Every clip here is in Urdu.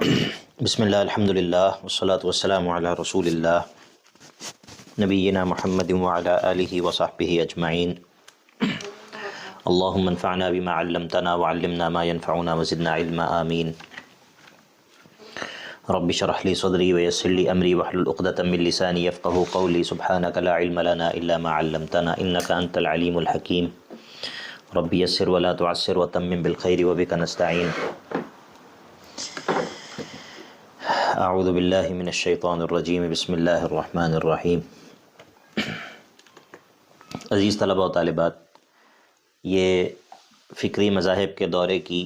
بسم اللہ الحمد للہ والصلاة والسلام علی رسول اللہ نبینا محمد وعلی آلہ وصحبہ اجمعین۔ اللہم انفعنا بما علمتنا وعلمنا ما ينفعنا وزدنا علما آمین۔ رب اشرح لی صدری ویسر لی امری واحلل عقدۃ من لسانی یفقہوا قولی سبحانک لا علم لنا الا ما علمتنا انک انت العلیم الحکیم۔ رب یسر ولا تعسر وتمم بالخیر وبک نستعین۔ اعوذ باللہ من الشیطان الرجیم بسم اللہ الرحمن الرحیم۔ عزیز طلبہ و طالبات، یہ فکری مذاہب کے دورے کی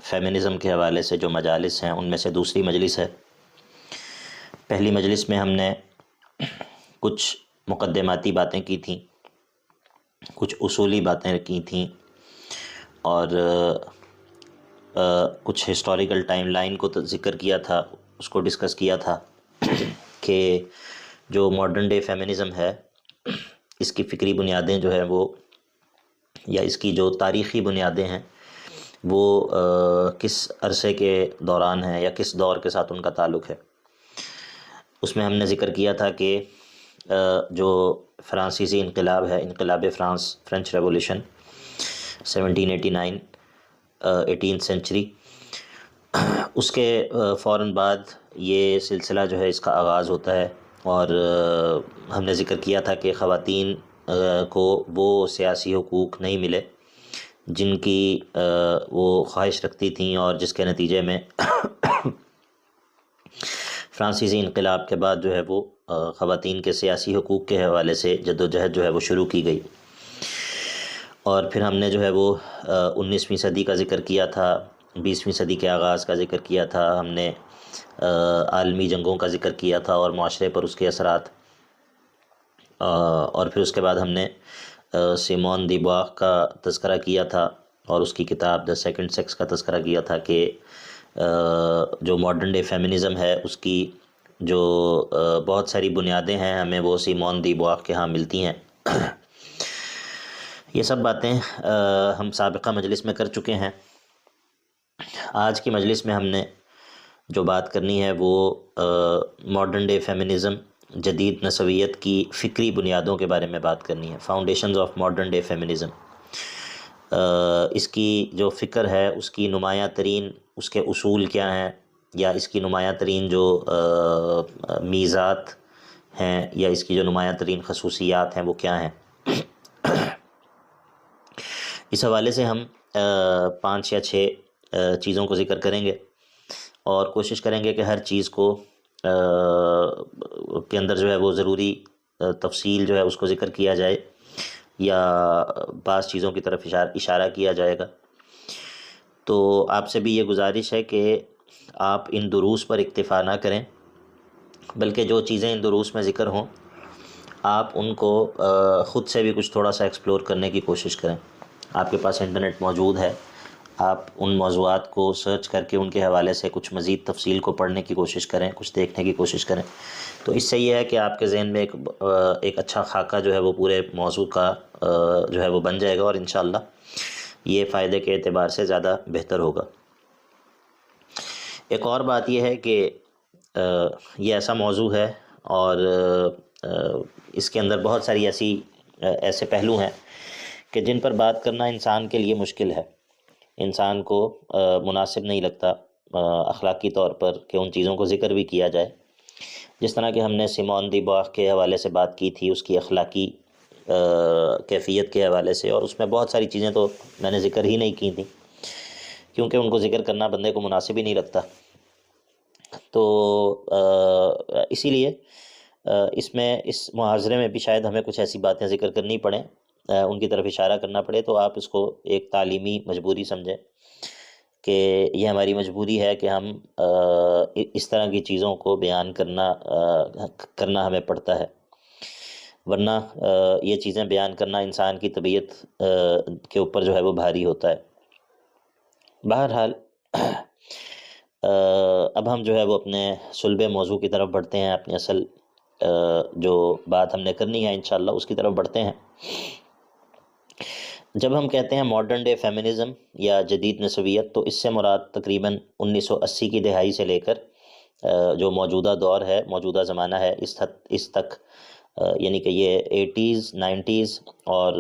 فیمنزم کے حوالے سے جو مجالس ہیں ان میں سے دوسری مجلس ہے۔ پہلی مجلس میں ہم نے کچھ مقدماتی باتیں کی تھیں، کچھ اصولی باتیں کی تھیں اور کچھ ہسٹوریکل ٹائم لائن کو ذکر کیا تھا، اس کو ڈسکس کیا تھا کہ جو ماڈرن ڈے فیمنزم ہے اس کی فکری بنیادیں جو ہے وہ، یا اس کی جو تاریخی بنیادیں ہیں وہ کس عرصے کے دوران ہیں یا کس دور کے ساتھ ان کا تعلق ہے۔ اس میں ہم نے ذکر کیا تھا کہ جو فرانسیسی انقلاب ہے، انقلاب فرانس، فرینچ ریولیوشن 1789 18th سینچری، اس کے فوراً بعد یہ سلسلہ جو ہے اس کا آغاز ہوتا ہے، اور ہم نے ذکر کیا تھا کہ خواتین کو وہ سیاسی حقوق نہیں ملے جن کی وہ خواہش رکھتی تھیں، اور جس کے نتیجے میں فرانسیسی انقلاب کے بعد جو ہے وہ خواتین کے سیاسی حقوق کے حوالے سے جدوجہد جو ہے وہ شروع کی گئی۔ اور پھر ہم نے جو ہے وہ 19ویں صدی کا ذکر کیا تھا، 20ویں صدی کے آغاز کا ذکر کیا تھا، ہم نے عالمی جنگوں کا ذکر کیا تھا اور معاشرے پر اس کے اثرات، اور پھر اس کے بعد ہم نے سیمون دی بواغ کا تذکرہ کیا تھا اور اس کی کتاب دا سیکنڈ سیکس کا تذکرہ کیا تھا کہ جو ماڈرن ڈے فیمنزم ہے اس کی جو بہت ساری بنیادیں ہیں ہمیں وہ سیمون دی بواغ کے ہاں ملتی ہیں۔ یہ سب باتیں ہم سابقہ مجلس میں کر چکے ہیں۔ آج کی مجلس میں ہم نے جو بات کرنی ہے وہ ماڈرن ڈے فیمنزم، جدید نسویت کی فکری بنیادوں کے بارے میں بات کرنی ہے، foundations of modern day feminism. اس کی جو فکر ہے اس کی نمایاں ترین اس کے اصول کیا ہیں، یا اس کی نمایاں ترین جو میزات ہیں یا اس کی جو نمایاں ترین خصوصیات ہیں وہ کیا ہیں۔ اس حوالے سے ہم 5 یا 6 چیزوں کو ذکر کریں گے اور کوشش کریں گے کہ ہر چیز کو کے اندر جو ہے وہ ضروری تفصیل جو ہے اس کو ذکر کیا جائے، یا بعض چیزوں کی طرف اشارہ کیا جائے گا۔ تو آپ سے بھی یہ گزارش ہے کہ آپ ان دروس پر اکتفا نہ کریں، بلکہ جو چیزیں ان دروس میں ذکر ہوں آپ ان کو خود سے بھی کچھ تھوڑا سا ایکسپلور کرنے کی کوشش کریں۔ آپ کے پاس انٹرنیٹ موجود ہے، آپ ان موضوعات کو سرچ کر کے ان کے حوالے سے کچھ مزید تفصیل کو پڑھنے کی کوشش کریں، کچھ دیکھنے کی کوشش کریں، تو اس سے یہ ہے کہ آپ کے ذہن میں ایک اچھا خاکہ جو ہے وہ پورے موضوع کا جو ہے وہ بن جائے گا، اور انشاءاللہ یہ فائدے کے اعتبار سے زیادہ بہتر ہوگا۔ ایک اور بات یہ ہے کہ یہ ایسا موضوع ہے اور اس کے اندر بہت ساری ایسے پہلو ہیں کہ جن پر بات کرنا انسان کے لیے مشکل ہے، انسان کو مناسب نہیں لگتا اخلاقی طور پر کہ ان چیزوں کو ذکر بھی کیا جائے۔ جس طرح کہ ہم نے سیمون دی بواغ کے حوالے سے بات کی تھی، اس کی اخلاقی کیفیت کے حوالے سے، اور اس میں بہت ساری چیزیں تو میں نے ذکر ہی نہیں کی تھیں کیونکہ ان کو ذکر کرنا بندے کو مناسب ہی نہیں لگتا۔ تو اسی لیے اس محاضرے میں بھی شاید ہمیں کچھ ایسی باتیں ذکر کرنی پڑیں، ان کی طرف اشارہ کرنا پڑے، تو آپ اس کو ایک تعلیمی مجبوری سمجھیں کہ یہ ہماری مجبوری ہے کہ ہم اس طرح کی چیزوں کو بیان کرنا ہمیں پڑتا ہے، ورنہ یہ چیزیں بیان کرنا انسان کی طبیعت کے اوپر جو ہے وہ بھاری ہوتا ہے۔ بہرحال اب ہم جو ہے وہ اپنے صلب موضوع کی طرف بڑھتے ہیں، اپنی اصل جو بات ہم نے کرنی ہے انشاءاللہ اس کی طرف بڑھتے ہیں۔ جب ہم کہتے ہیں ماڈرن ڈے فیمنزم یا جدید نسویت، تو اس سے مراد تقریباً 1980 کی دہائی سے لے کر جو موجودہ دور ہے، موجودہ زمانہ ہے، اس تک، یعنی کہ یہ 80s 90s اور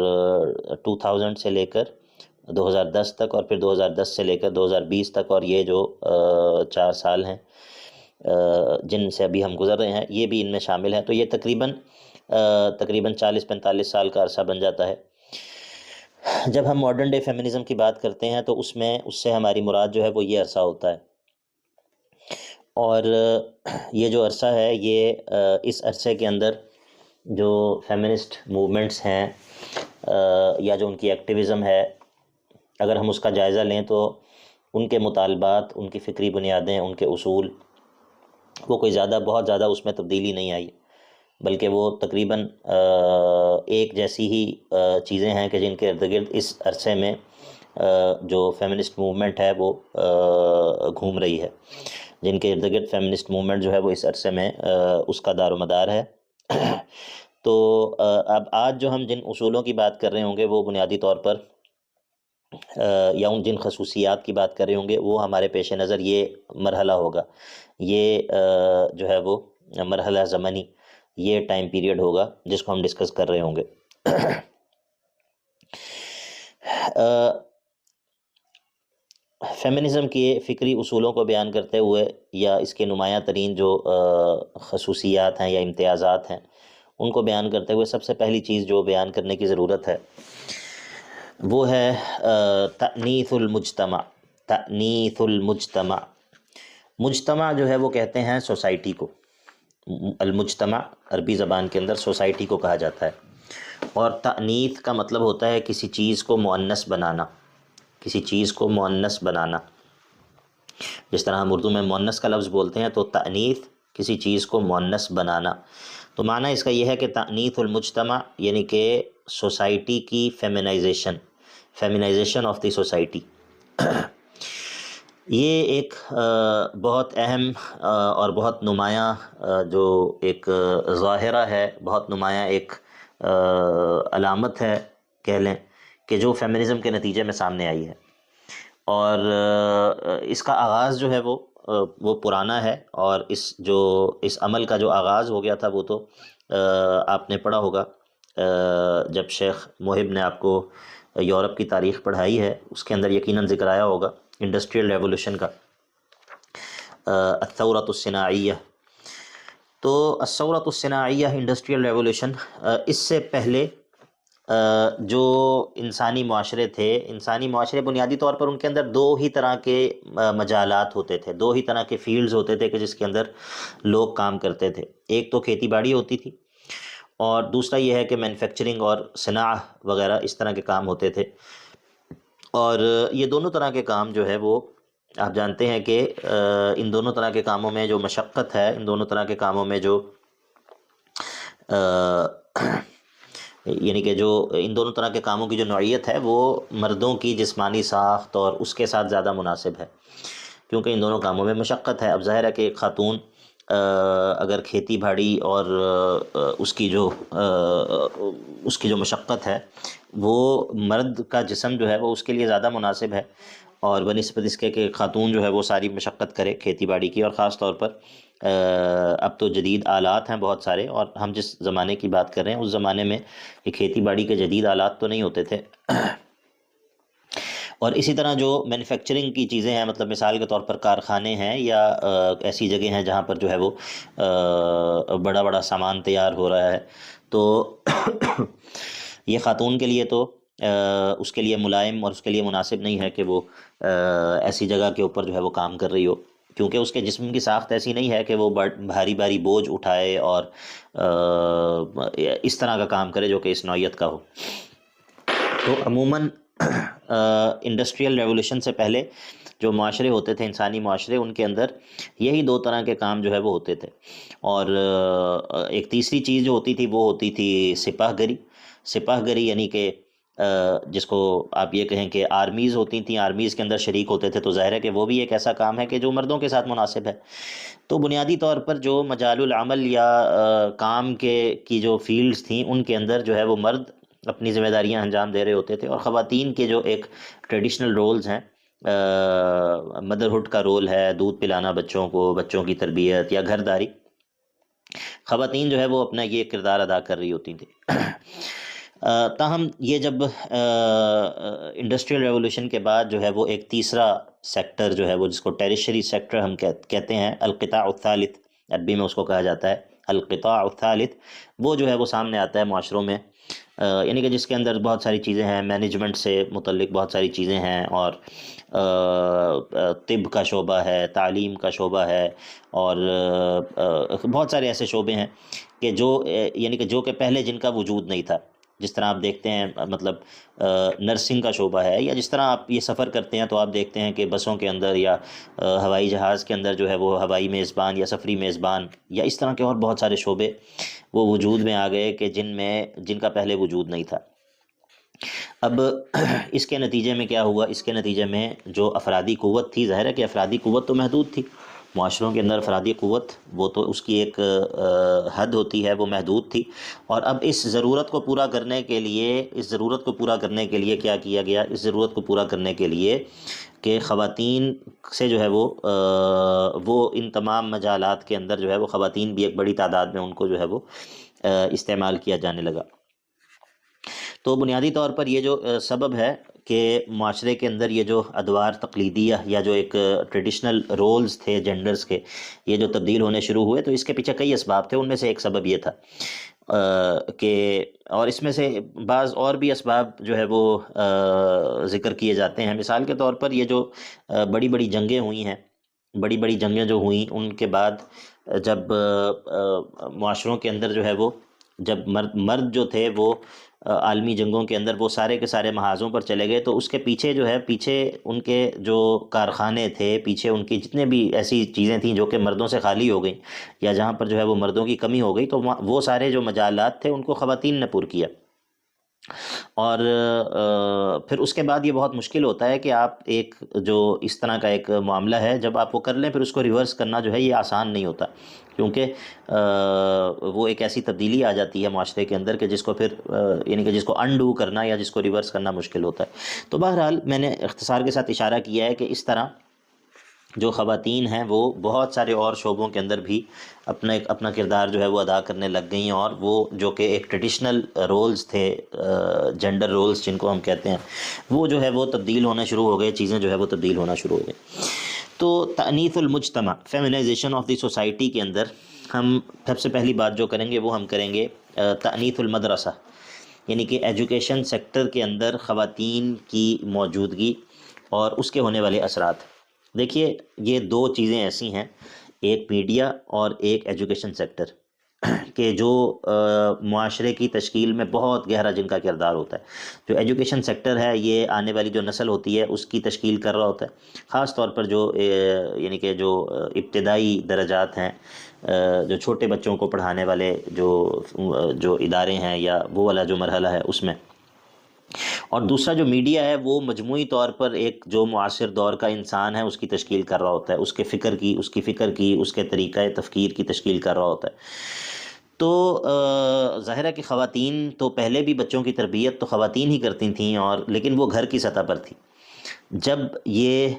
2000 سے لے کر 2010 تک، اور پھر 2010 سے لے کر 2020 تک، اور یہ جو 4 سال ہیں جن سے ابھی ہم گزر رہے ہیں، یہ بھی ان میں شامل ہیں۔ تو یہ تقریباً 40-45 سال کا عرصہ بن جاتا ہے۔ جب ہم ماڈرن ڈے فیمنزم کی بات کرتے ہیں تو اس سے ہماری مراد جو ہے وہ یہ عرصہ ہوتا ہے، اور یہ جو عرصہ ہے، یہ اس عرصے کے اندر جو فیمنسٹ موومنٹس ہیں یا جو ان کی ایکٹیویزم ہے، اگر ہم اس کا جائزہ لیں تو ان کے مطالبات، ان کی فکری بنیادیں، ان کے اصول، وہ کوئی بہت زیادہ اس میں تبدیلی نہیں آئی، بلکہ وہ تقریباً ایک جیسی ہی چیزیں ہیں کہ جن کے ارد گرد اس عرصے میں جو فیمنسٹ موومنٹ ہے وہ گھوم رہی ہے، جن کے ارد گرد فیمنسٹ موومنٹ جو ہے وہ اس عرصے میں اس کا دار و مدار ہے۔ تو اب آج جو ہم جن اصولوں کی بات کر رہے ہوں گے، وہ بنیادی طور پر یا ان جن خصوصیات کی بات کر رہے ہوں گے، وہ ہمارے پیش نظر یہ مرحلہ ہوگا، یہ جو ہے وہ مرحلہ زمنی، یہ ٹائم پیریڈ ہوگا جس کو ہم ڈسکس کر رہے ہوں گے۔ فیمنزم کے فکری اصولوں کو بیان کرتے ہوئے یا اس کے نمایاں ترین جو خصوصیات ہیں یا امتیازات ہیں، ان کو بیان کرتے ہوئے سب سے پہلی چیز جو بیان کرنے کی ضرورت ہے وہ ہے تأنیث المجتمع۔ تأنیث المجتمع، مجتمع جو ہے وہ کہتے ہیں سوسائٹی کو، المجتمع عربی زبان کے اندر سوسائٹی کو کہا جاتا ہے، اور تأنیث کا مطلب ہوتا ہے کسی چیز کو مؤنث بنانا، کسی چیز کو مؤنث بنانا۔ جس طرح ہم اردو میں مؤنث کا لفظ بولتے ہیں، تو تأنیث کسی چیز کو مؤنث بنانا۔ تو معنی اس کا یہ ہے کہ تأنیث المجتمع یعنی کہ سوسائٹی کی فیمنائزیشن آف دی سوسائٹی۔ یہ ایک بہت اہم اور بہت نمایاں جو ایک ظاہرہ ہے، بہت نمایاں ایک علامت ہے کہہ لیں، کہ جو فیمنزم کے نتیجے میں سامنے آئی ہے، اور اس کا آغاز جو ہے وہ پرانا ہے، اور اس عمل کا جو آغاز ہو گیا تھا وہ تو آپ نے پڑھا ہوگا جب شیخ محب نے آپ کو یورپ کی تاریخ پڑھائی ہے، اس کے اندر یقیناً ذکر آیا ہوگا انڈسٹریل ریولوشن کا، الثورۃ الصناعیہ۔ تو الثورۃ الصناعیہ، انڈسٹریل ریولوشن، اس سے پہلے جو انسانی معاشرے بنیادی طور پر ان کے اندر دو ہی طرح کے مجالات ہوتے تھے، دو ہی طرح کے فیلڈز ہوتے تھے کہ جس کے اندر لوگ کام کرتے تھے۔ ایک تو کھیتی باڑی ہوتی تھی، اور دوسرا یہ ہے کہ مینوفیکچرنگ اور صناعہ وغیرہ اس طرح کے کام ہوتے تھے۔ اور یہ دونوں طرح کے کام جو ہے وہ آپ جانتے ہیں کہ ان دونوں طرح کے کاموں میں جو مشقت ہے، ان دونوں طرح کے کاموں میں جو یعنی کہ جو ان دونوں طرح کے کاموں کی جو نوعیت ہے، وہ مردوں کی جسمانی ساخت اور اس کے ساتھ زیادہ مناسب ہے، کیونکہ ان دونوں کاموں میں مشقت ہے۔ اب ظاہر ہے کہ ایک خاتون اگر کھیتی باڑی اور اس کی جو مشقت ہے، وہ مرد کا جسم جو ہے وہ اس کے لیے زیادہ مناسب ہے، اور بنسبت اس کے کہ خاتون جو ہے وہ ساری مشقت کرے کھیتی باڑی کی۔ اور خاص طور پر اب تو جدید آلات ہیں بہت سارے، اور ہم جس زمانے کی بات کر رہے ہیں اس زمانے میں یہ کھیتی باڑی کے جدید آلات تو نہیں ہوتے تھے۔ اور اسی طرح جو مینوفیکچرنگ کی چیزیں ہیں، مطلب مثال کے طور پر کارخانے ہیں یا ایسی جگہ ہیں جہاں پر جو ہے وہ بڑا بڑا سامان تیار ہو رہا ہے، تو یہ خاتون کے لیے تو اس کے لیے ملائم اور اس کے لیے مناسب نہیں ہے کہ وہ ایسی جگہ کے اوپر جو ہے وہ کام کر رہی ہو، کیونکہ اس کے جسم کی ساخت ایسی نہیں ہے کہ وہ بھاری بھاری بوجھ اٹھائے اور اس طرح کا کام کرے جو کہ اس نوعیت کا ہو۔ تو عموماً انڈسٹریل ریولوشن سے پہلے جو معاشرے ہوتے تھے، انسانی معاشرے، ان کے اندر یہی دو طرح کے کام جو ہے وہ ہوتے تھے۔ اور ایک تیسری چیز جو ہوتی تھی وہ ہوتی تھی سپاہ گری، یعنی کہ جس کو آپ یہ کہیں کہ آرمیز ہوتی تھیں، آرمیز کے اندر شریک ہوتے تھے، تو ظاہر ہے کہ وہ بھی ایک ایسا کام ہے کہ جو مردوں کے ساتھ مناسب ہے۔ تو بنیادی طور پر جو مجال العمل یا کام کی جو فیلڈز تھیں، ان کے اندر جو ہے وہ مرد اپنی ذمہ داریاں انجام دے رہے ہوتے تھے، اور خواتین کے جو ایک ٹریڈیشنل رولز ہیں، مدرہڈ کا رول ہے، دودھ پلانا بچوں کو، بچوں کی تربیت یا گھر داری، خواتین جو ہے وہ اپنا یہ کردار ادا کر رہی ہوتی تھیں۔ تاہم یہ جب انڈسٹریل ریولوشن کے بعد جو ہے وہ ایک تیسرا سیکٹر جو ہے وہ، جس کو ٹیریشری سیکٹر ہم کہتے ہیں، القطاع الثالث عربی میں اس کو کہا جاتا ہے، القطاع الثالث، وہ جو ہے وہ سامنے آتا ہے معاشروں میں، یعنی کہ جس کے اندر بہت ساری چیزیں ہیں، مینجمنٹ سے متعلق بہت ساری چیزیں ہیں، اور طب کا شعبہ ہے، تعلیم کا شعبہ ہے، اور بہت سارے ایسے شعبے ہیں کہ جو یعنی کہ جو کہ پہلے جن کا وجود نہیں تھا۔ جس طرح آپ دیکھتے ہیں مطلب نرسنگ کا شعبہ ہے، یا جس طرح آپ یہ سفر کرتے ہیں تو آپ دیکھتے ہیں کہ بسوں کے اندر یا ہوائی جہاز کے اندر جو ہے وہ ہوائی میزبان یا سفری میزبان، یا اس طرح کے اور بہت سارے شعبے وہ وجود میں آ گئے کہ جن کا پہلے وجود نہیں تھا۔ اب اس کے نتیجے میں کیا ہوا؟ اس کے نتیجے میں جو افرادی قوت تھی، ظاہر ہے کہ افرادی قوت تو محدود تھی، معاشروں کے اندر افرادی قوت وہ تو اس کی ایک حد ہوتی ہے، وہ محدود تھی، اور اب اس ضرورت کو پورا کرنے کے لیے کیا کیا گیا؟ اس ضرورت کو پورا کرنے کے لیے کہ خواتین سے جو ہے وہ ان تمام مجالات کے اندر جو ہے وہ خواتین بھی ایک بڑی تعداد میں ان کو جو ہے وہ استعمال کیا جانے لگا۔ تو بنیادی طور پر یہ جو سبب ہے کہ معاشرے کے اندر یہ جو ادوار تقلیدیہ یا جو ایک ٹریڈیشنل رولز تھے جینڈرز کے، یہ جو تبدیل ہونے شروع ہوئے، تو اس کے پیچھے کئی اسباب تھے۔ ان میں سے ایک سبب یہ تھا کہ، اور اس میں سے بعض اور بھی اسباب جو ہے وہ ذکر کیے جاتے ہیں۔ مثال کے طور پر یہ جو بڑی بڑی جنگیں ہوئی ہیں، بڑی بڑی جنگیں جو ہوئیں، ان کے بعد جب معاشروں کے اندر جو ہے وہ، جب مرد جو تھے وہ عالمی جنگوں کے اندر وہ سارے کے سارے محاذوں پر چلے گئے، تو اس کے پیچھے جو ہے، پیچھے ان کے جو کارخانے تھے، پیچھے ان کی جتنے بھی ایسی چیزیں تھیں جو کہ مردوں سے خالی ہو گئیں، یا جہاں پر جو ہے وہ مردوں کی کمی ہو گئی، تو وہ سارے جو مجالات تھے ان کو خواتین نے پور کیا۔ اور پھر اس کے بعد یہ بہت مشکل ہوتا ہے کہ آپ ایک جو اس طرح کا ایک معاملہ ہے، جب آپ وہ کر لیں پھر اس کو ریورس کرنا جو ہے یہ آسان نہیں ہوتا، کیونکہ وہ ایک ایسی تبدیلی آ جاتی ہے معاشرے کے اندر کہ جس کو پھر یعنی کہ جس کو انڈو کرنا یا جس کو ریورس کرنا مشکل ہوتا ہے۔ تو بہرحال میں نے اختصار کے ساتھ اشارہ کیا ہے کہ اس طرح جو خواتین ہیں وہ بہت سارے اور شعبوں کے اندر بھی اپنا کردار جو ہے وہ ادا کرنے لگ گئیں، اور وہ جو کہ ایک ٹریڈیشنل رولز تھے، جینڈر رولز جن کو ہم کہتے ہیں، وہ جو ہے وہ تبدیل ہونا شروع ہو گئے، چیزیں جو ہے وہ تبدیل ہونا شروع ہو گئی۔ تو تعنیف المجتمع، فیمنائزیشن آف دی سوسائٹی کے اندر ہم سب سے پہلی بات جو کریں گے وہ ہم کریں گے تعنیف المدرسہ، یعنی کہ ایجوکیشن سیکٹر کے اندر خواتین کی موجودگی اور اس کے ہونے والے اثرات۔ دیکھیے یہ دو چیزیں ایسی ہیں، ایک میڈیا اور ایک ایجوکیشن سیکٹر، کہ جو معاشرے کی تشکیل میں بہت گہرا جن کا کردار ہوتا ہے۔ جو ایجوکیشن سیکٹر ہے یہ آنے والی جو نسل ہوتی ہے اس کی تشکیل کر رہا ہوتا ہے، خاص طور پر جو یعنی کہ جو ابتدائی درجات ہیں، جو چھوٹے بچوں کو پڑھانے والے جو ادارے ہیں یا وہ والا جو مرحلہ ہے اس میں۔ اور دوسرا جو میڈیا ہے وہ مجموعی طور پر ایک جو معاصر دور کا انسان ہے اس کی تشکیل کر رہا ہوتا ہے، اس کی فکر کی اس کے طریقہ تفکیر کی تشکیل کر رہا ہوتا ہے۔ تو ظاہر ہے کہ خواتین تو پہلے بھی بچوں کی تربیت تو خواتین ہی کرتی تھیں، اور لیکن وہ گھر کی سطح پر تھی۔ جب یہ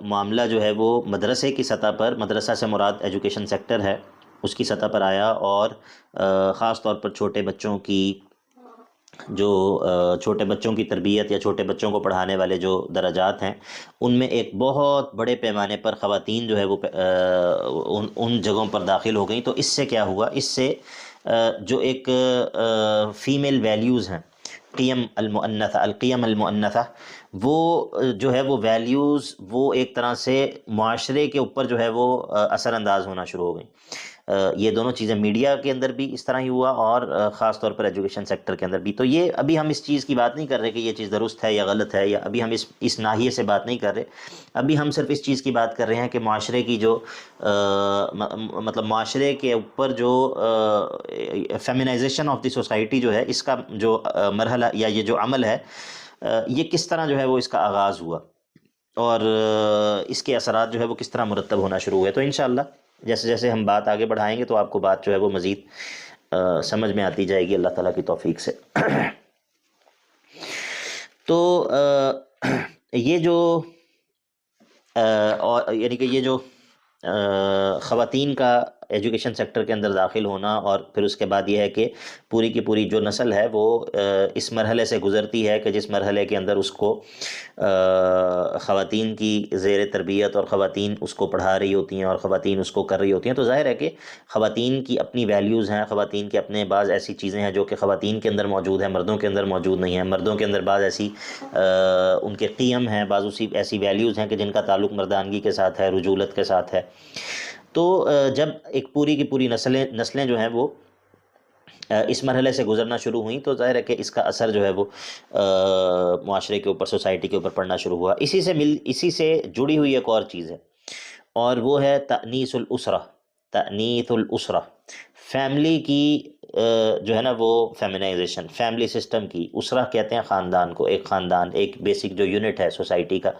معاملہ جو ہے وہ مدرسے کی سطح پر، مدرسہ سے مراد ایجوکیشن سیکٹر ہے، اس کی سطح پر آیا، اور خاص طور پر چھوٹے بچوں کی تربیت یا چھوٹے بچوں کو پڑھانے والے جو درجات ہیں، ان میں ایک بہت بڑے پیمانے پر خواتین جو ہے وہ ان جگہوں پر داخل ہو گئیں۔ تو اس سے کیا ہوا؟ اس سے جو ایک فیمیل ویلیوز ہیں، القیم المؤنثہ، وہ جو ہے وہ ویلیوز وہ ایک طرح سے معاشرے کے اوپر جو ہے وہ اثر انداز ہونا شروع ہو گئیں۔ یہ دونوں چیزیں میڈیا کے اندر بھی اس طرح ہی ہوا، اور خاص طور پر ایجوکیشن سیکٹر کے اندر بھی۔ تو یہ ابھی ہم اس چیز کی بات نہیں کر رہے کہ یہ چیز درست ہے یا غلط ہے، یا ابھی ہم اس ناحیے سے بات نہیں کر رہے، ابھی ہم صرف اس چیز کی بات کر رہے ہیں کہ معاشرے کی جو مطلب معاشرے کے اوپر جو فیمنائزیشن آف دی سوسائٹی جو ہے، اس کا جو مرحلہ یا یہ جو عمل ہے، یہ کس طرح جو ہے وہ اس کا آغاز ہوا، اور اس کے اثرات جو ہے وہ کس طرح مرتب ہونا شروع ہوئے۔ تو انشاءاللہ جیسے جیسے ہم بات آگے بڑھائیں گے تو آپ کو بات جو ہے وہ مزید سمجھ میں آتی جائے گی اللہ تعالیٰ کی توفیق سے۔ تو یہ جو اور یعنی کہ یہ جو خواتین کا ایجوکیشن سیکٹر کے اندر داخل ہونا، اور پھر اس کے بعد یہ ہے کہ پوری کی پوری جو نسل ہے وہ اس مرحلے سے گزرتی ہے کہ جس مرحلے کے اندر اس کو خواتین کی زیر تربیت اور خواتین اس کو پڑھا رہی ہوتی ہیں اور خواتین اس کو کر رہی ہوتی ہیں، تو ظاہر ہے کہ خواتین کی اپنی ویلیوز ہیں، خواتین کے اپنے بعض ایسی چیزیں ہیں جو کہ خواتین کے اندر موجود ہیں، مردوں کے اندر موجود نہیں ہیں، مردوں کے اندر بعض ایسی ان کے قیم ہیں، بعض ایسی ویلیوز ہیں کہ جن کا تعلق مردانگی کے ساتھ ہے، رجولت کے ساتھ ہے۔ تو جب ایک پوری کی پوری نسلیں جو ہیں وہ اس مرحلے سے گزرنا شروع ہوئیں، تو ظاہر ہے کہ اس کا اثر جو ہے وہ معاشرے کے اوپر، سوسائٹی کے اوپر پڑنا شروع ہوا۔ اسی سے جڑی ہوئی ایک اور چیز ہے، اور وہ ہے تأنیث الاسرہ۔ تأنیث الاسرہ، فیملی کی جو ہے نا وہ فیمنائزیشن، فیملی سسٹم کی۔ اسرہ کہتے ہیں خاندان کو، ایک خاندان، ایک بیسک جو یونٹ ہے سوسائٹی کا،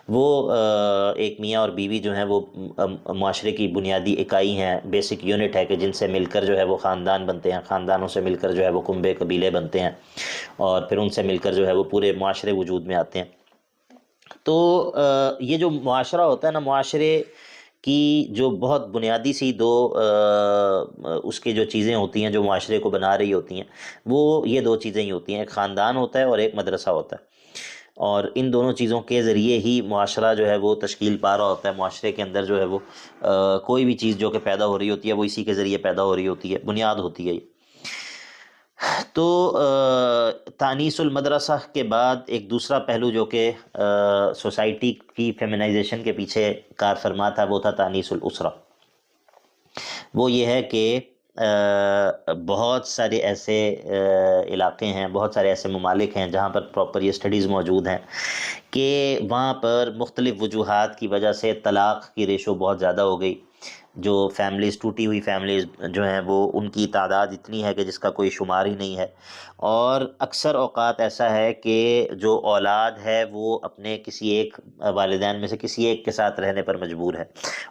وہ ایک میاں اور بیوی جو ہیں وہ معاشرے کی بنیادی اکائی ہیں، بیسک یونٹ ہے کہ جن سے مل کر جو ہے وہ خاندان بنتے ہیں، خاندانوں سے مل کر جو ہے وہ کنبے قبیلے بنتے ہیں، اور پھر ان سے مل کر جو ہے وہ پورے معاشرے وجود میں آتے ہیں۔ تو یہ جو معاشرہ ہوتا ہے نا، معاشرے کی جو بہت بنیادی سی دو اس کی جو چیزیں ہوتی ہیں جو معاشرے کو بنا رہی ہوتی ہیں، وہ یہ دو چیزیں ہی ہوتی ہیں، ایک خاندان ہوتا ہے اور ایک مدرسہ ہوتا ہے، اور ان دونوں چیزوں کے ذریعے ہی معاشرہ جو ہے وہ تشکیل پا رہا ہوتا ہے۔ معاشرے کے اندر جو ہے وہ کوئی بھی چیز جو کہ پیدا ہو رہی ہوتی ہے وہ اسی کے ذریعے پیدا ہو رہی ہوتی ہے، بنیاد ہوتی ہے یہ۔ تو تانیث المدرسہ کے بعد ایک دوسرا پہلو جو کہ سوسائٹی کی فیمنائزیشن کے پیچھے کار فرما تھا، وہ تھا تانیث الاسرہ۔ وہ یہ ہے کہ بہت سارے ایسے علاقے ہیں، بہت سارے ایسے ممالک ہیں جہاں پر پراپر یہ اسٹڈیز موجود ہیں کہ وہاں پر مختلف وجوہات کی وجہ سے طلاق کی ریشو بہت زیادہ ہو گئی۔ جو فیملیز، ٹوٹی ہوئی فیملیز جو ہیں وہ ان کی تعداد اتنی ہے کہ جس کا کوئی شمار ہی نہیں ہے، اور اکثر اوقات ایسا ہے کہ جو اولاد ہے وہ اپنے کسی ایک والدین میں سے کسی ایک کے ساتھ رہنے پر مجبور ہے،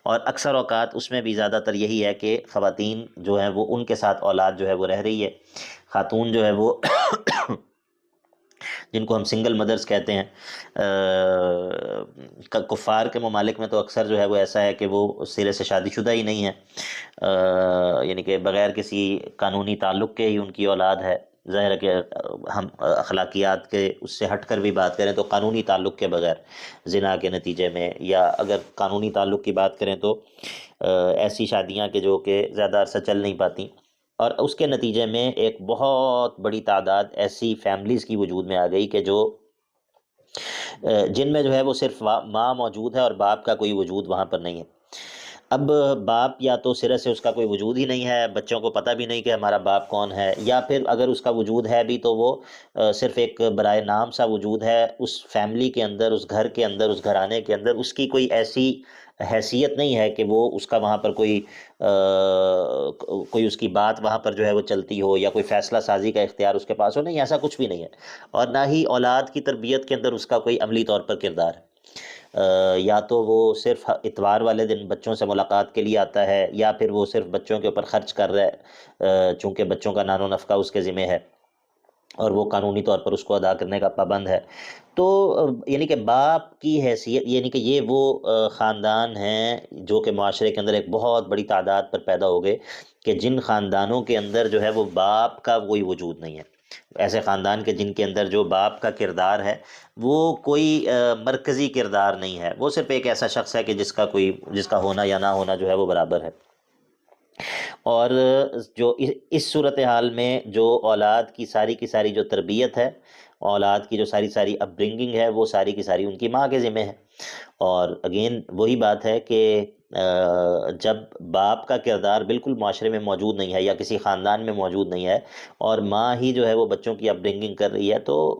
اور اکثر اوقات اس میں بھی زیادہ تر یہی ہے کہ خواتین جو ہیں وہ ان کے ساتھ اولاد جو ہے وہ رہ رہی ہے۔ خاتون جو ہے وہ جن کو ہم سنگل مدرز کہتے ہیں، کفار کے ممالک میں تو اکثر جو ہے وہ ایسا ہے کہ وہ سرے سے شادی شدہ ہی نہیں ہے، یعنی کہ بغیر کسی قانونی تعلق کے ہی ان کی اولاد ہے۔ ظاہر ہے کہ ہم اخلاقیات کے اس سے ہٹ کر بھی بات کریں تو قانونی تعلق کے بغیر زنا کے نتیجے میں، یا اگر قانونی تعلق کی بات کریں تو ایسی شادیاں کہ جو کہ زیادہ عرصہ چل نہیں پاتی، اور اس کے نتیجے میں ایک بہت بڑی تعداد ایسی فیملیز کی وجود میں آ گئی کہ جو جن میں جو ہے وہ صرف ماں موجود ہے اور باپ کا کوئی وجود وہاں پر نہیں ہے۔ اب باپ یا تو سرے سے اس کا کوئی وجود ہی نہیں ہے، بچوں کو پتہ بھی نہیں کہ ہمارا باپ کون ہے، یا پھر اگر اس کا وجود ہے بھی تو وہ صرف ایک برائے نام سا وجود ہے۔ اس فیملی کے اندر، اس گھر کے اندر، اس گھرانے کے اندر اس کی کوئی ایسی حیثیت نہیں ہے کہ وہ اس کا وہاں پر کوئی اس کی بات وہاں پر جو ہے وہ چلتی ہو، یا کوئی فیصلہ سازی کا اختیار اس کے پاس ہو، نہیں، ایسا کچھ بھی نہیں ہے، اور نہ ہی اولاد کی تربیت کے اندر اس کا کوئی عملی طور پر کردار ہے۔ یا تو وہ صرف اتوار والے دن بچوں سے ملاقات کے لیے آتا ہے، یا پھر وہ صرف بچوں کے اوپر خرچ کر رہا ہے، چونکہ بچوں کا نان و نفقہ اس کے ذمہ ہے اور وہ قانونی طور پر اس کو ادا کرنے کا پابند ہے۔ تو یعنی کہ باپ کی حیثیت، یعنی کہ یہ وہ خاندان ہیں جو کہ معاشرے کے اندر ایک بہت بڑی تعداد پر پیدا ہو گئے کہ جن خاندانوں کے اندر جو ہے وہ باپ کا کوئی وجود نہیں ہے۔ ایسے خاندان کے جن کے اندر جو باپ کا کردار ہے وہ کوئی مرکزی کردار نہیں ہے، وہ صرف ایک ایسا شخص ہے کہ جس کا ہونا یا نہ ہونا جو ہے وہ برابر ہے۔ اور جو اس صورتحال میں جو اولاد کی ساری جو تربیت ہے، اولاد کی جو ساری اپ برنگنگ ہے، وہ ساری کی ساری ان کی ماں کے ذمہ ہے۔ اور اگین وہی بات ہے کہ جب باپ کا کردار بالکل معاشرے میں موجود نہیں ہے یا کسی خاندان میں موجود نہیں ہے، اور ماں ہی جو ہے وہ بچوں کی اپ برنگنگ کر رہی ہے، تو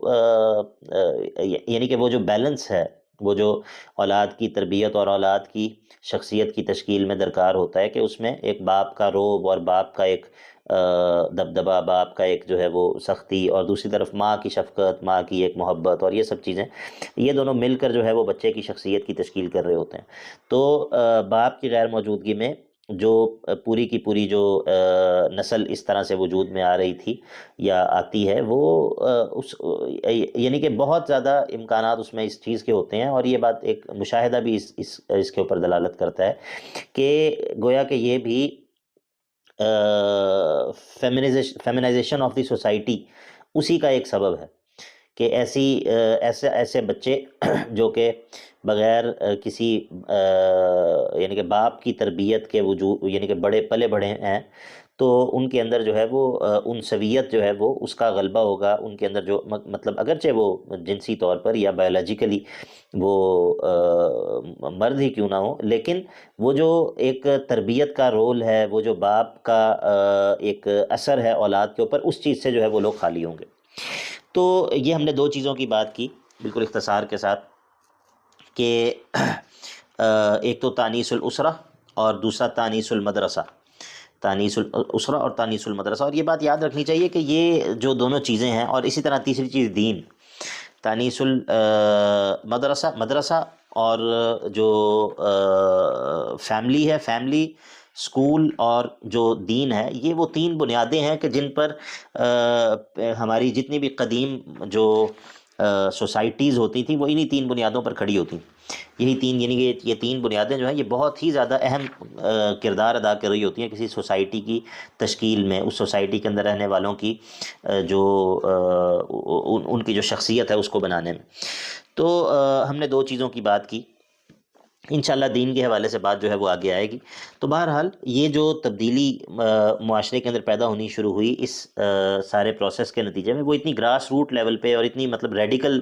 یعنی کہ وہ جو بیلنس ہے، وہ جو اولاد کی تربیت اور اولاد کی شخصیت کی تشکیل میں درکار ہوتا ہے کہ اس میں ایک باپ کا روب اور باپ کا ایک دبدبہ، باپ کا ایک جو ہے وہ سختی، اور دوسری طرف ماں کی شفقت، ماں کی ایک محبت، اور یہ سب چیزیں، یہ دونوں مل کر جو ہے وہ بچے کی شخصیت کی تشکیل کر رہے ہوتے ہیں۔ تو باپ کی غیر موجودگی میں جو پوری کی پوری جو نسل اس طرح سے وجود میں آ رہی تھی یا آتی ہے، وہ اس یعنی کہ بہت زیادہ امکانات اس میں اس چیز کے ہوتے ہیں، اور یہ بات ایک مشاہدہ بھی اس کے اوپر دلالت کرتا ہے کہ گویا کہ یہ بھی فیمنائزیشن آف دی سوسائٹی اسی کا ایک سبب ہے کہ ایسے بچے جو کہ بغیر کسی یعنی کہ باپ کی تربیت کے وجود، یعنی کہ بڑے پلے بڑے ہیں، تو ان کے اندر جو ہے وہ انثویت جو ہے وہ اس کا غلبہ ہوگا ان کے اندر، جو مطلب اگرچہ وہ جنسی طور پر یا بایولوجیکلی وہ مرد ہی کیوں نہ ہو، لیکن وہ جو ایک تربیت کا رول ہے، وہ جو باپ کا ایک اثر ہے اولاد کے اوپر، اس چیز سے جو ہے وہ لوگ خالی ہوں گے۔ تو یہ ہم نے دو چیزوں کی بات کی بالکل اختصار کے ساتھ، کہ ایک تو تانیث الاسرہ اور دوسرا تانیث المدرسہ، تانیث الاسرہ اور تانیث المدرسہ۔ اور یہ بات یاد رکھنی چاہیے کہ یہ جو دونوں چیزیں ہیں، اور اسی طرح تیسری چیز دین، تانیث المدرسہ، مدرسہ، اور جو فیملی ہے، فیملی، اسکول، اور جو دین ہے، یہ وہ تین بنیادیں ہیں کہ جن پر ہماری جتنی بھی قدیم جو سوسائٹیز ہوتی تھیں وہ انہی تین بنیادوں پر کھڑی ہوتی ہیں۔ یہی تین، یعنی کہ یہ تین بنیادیں جو ہیں یہ بہت ہی زیادہ اہم کردار ادا کر رہی ہوتی ہیں کسی سوسائٹی کی تشکیل میں، اس سوسائٹی کے اندر رہنے والوں کی جو ان کی جو شخصیت ہے اس کو بنانے میں۔ تو ہم نے دو چیزوں کی بات کی، انشاءاللہ دین کے حوالے سے بات جو ہے وہ آگے آئے گی۔ تو بہرحال یہ جو تبدیلی معاشرے کے اندر پیدا ہونی شروع ہوئی اس سارے پروسیس کے نتیجے میں، وہ اتنی گراس روٹ لیول پہ اور اتنی مطلب ریڈیکل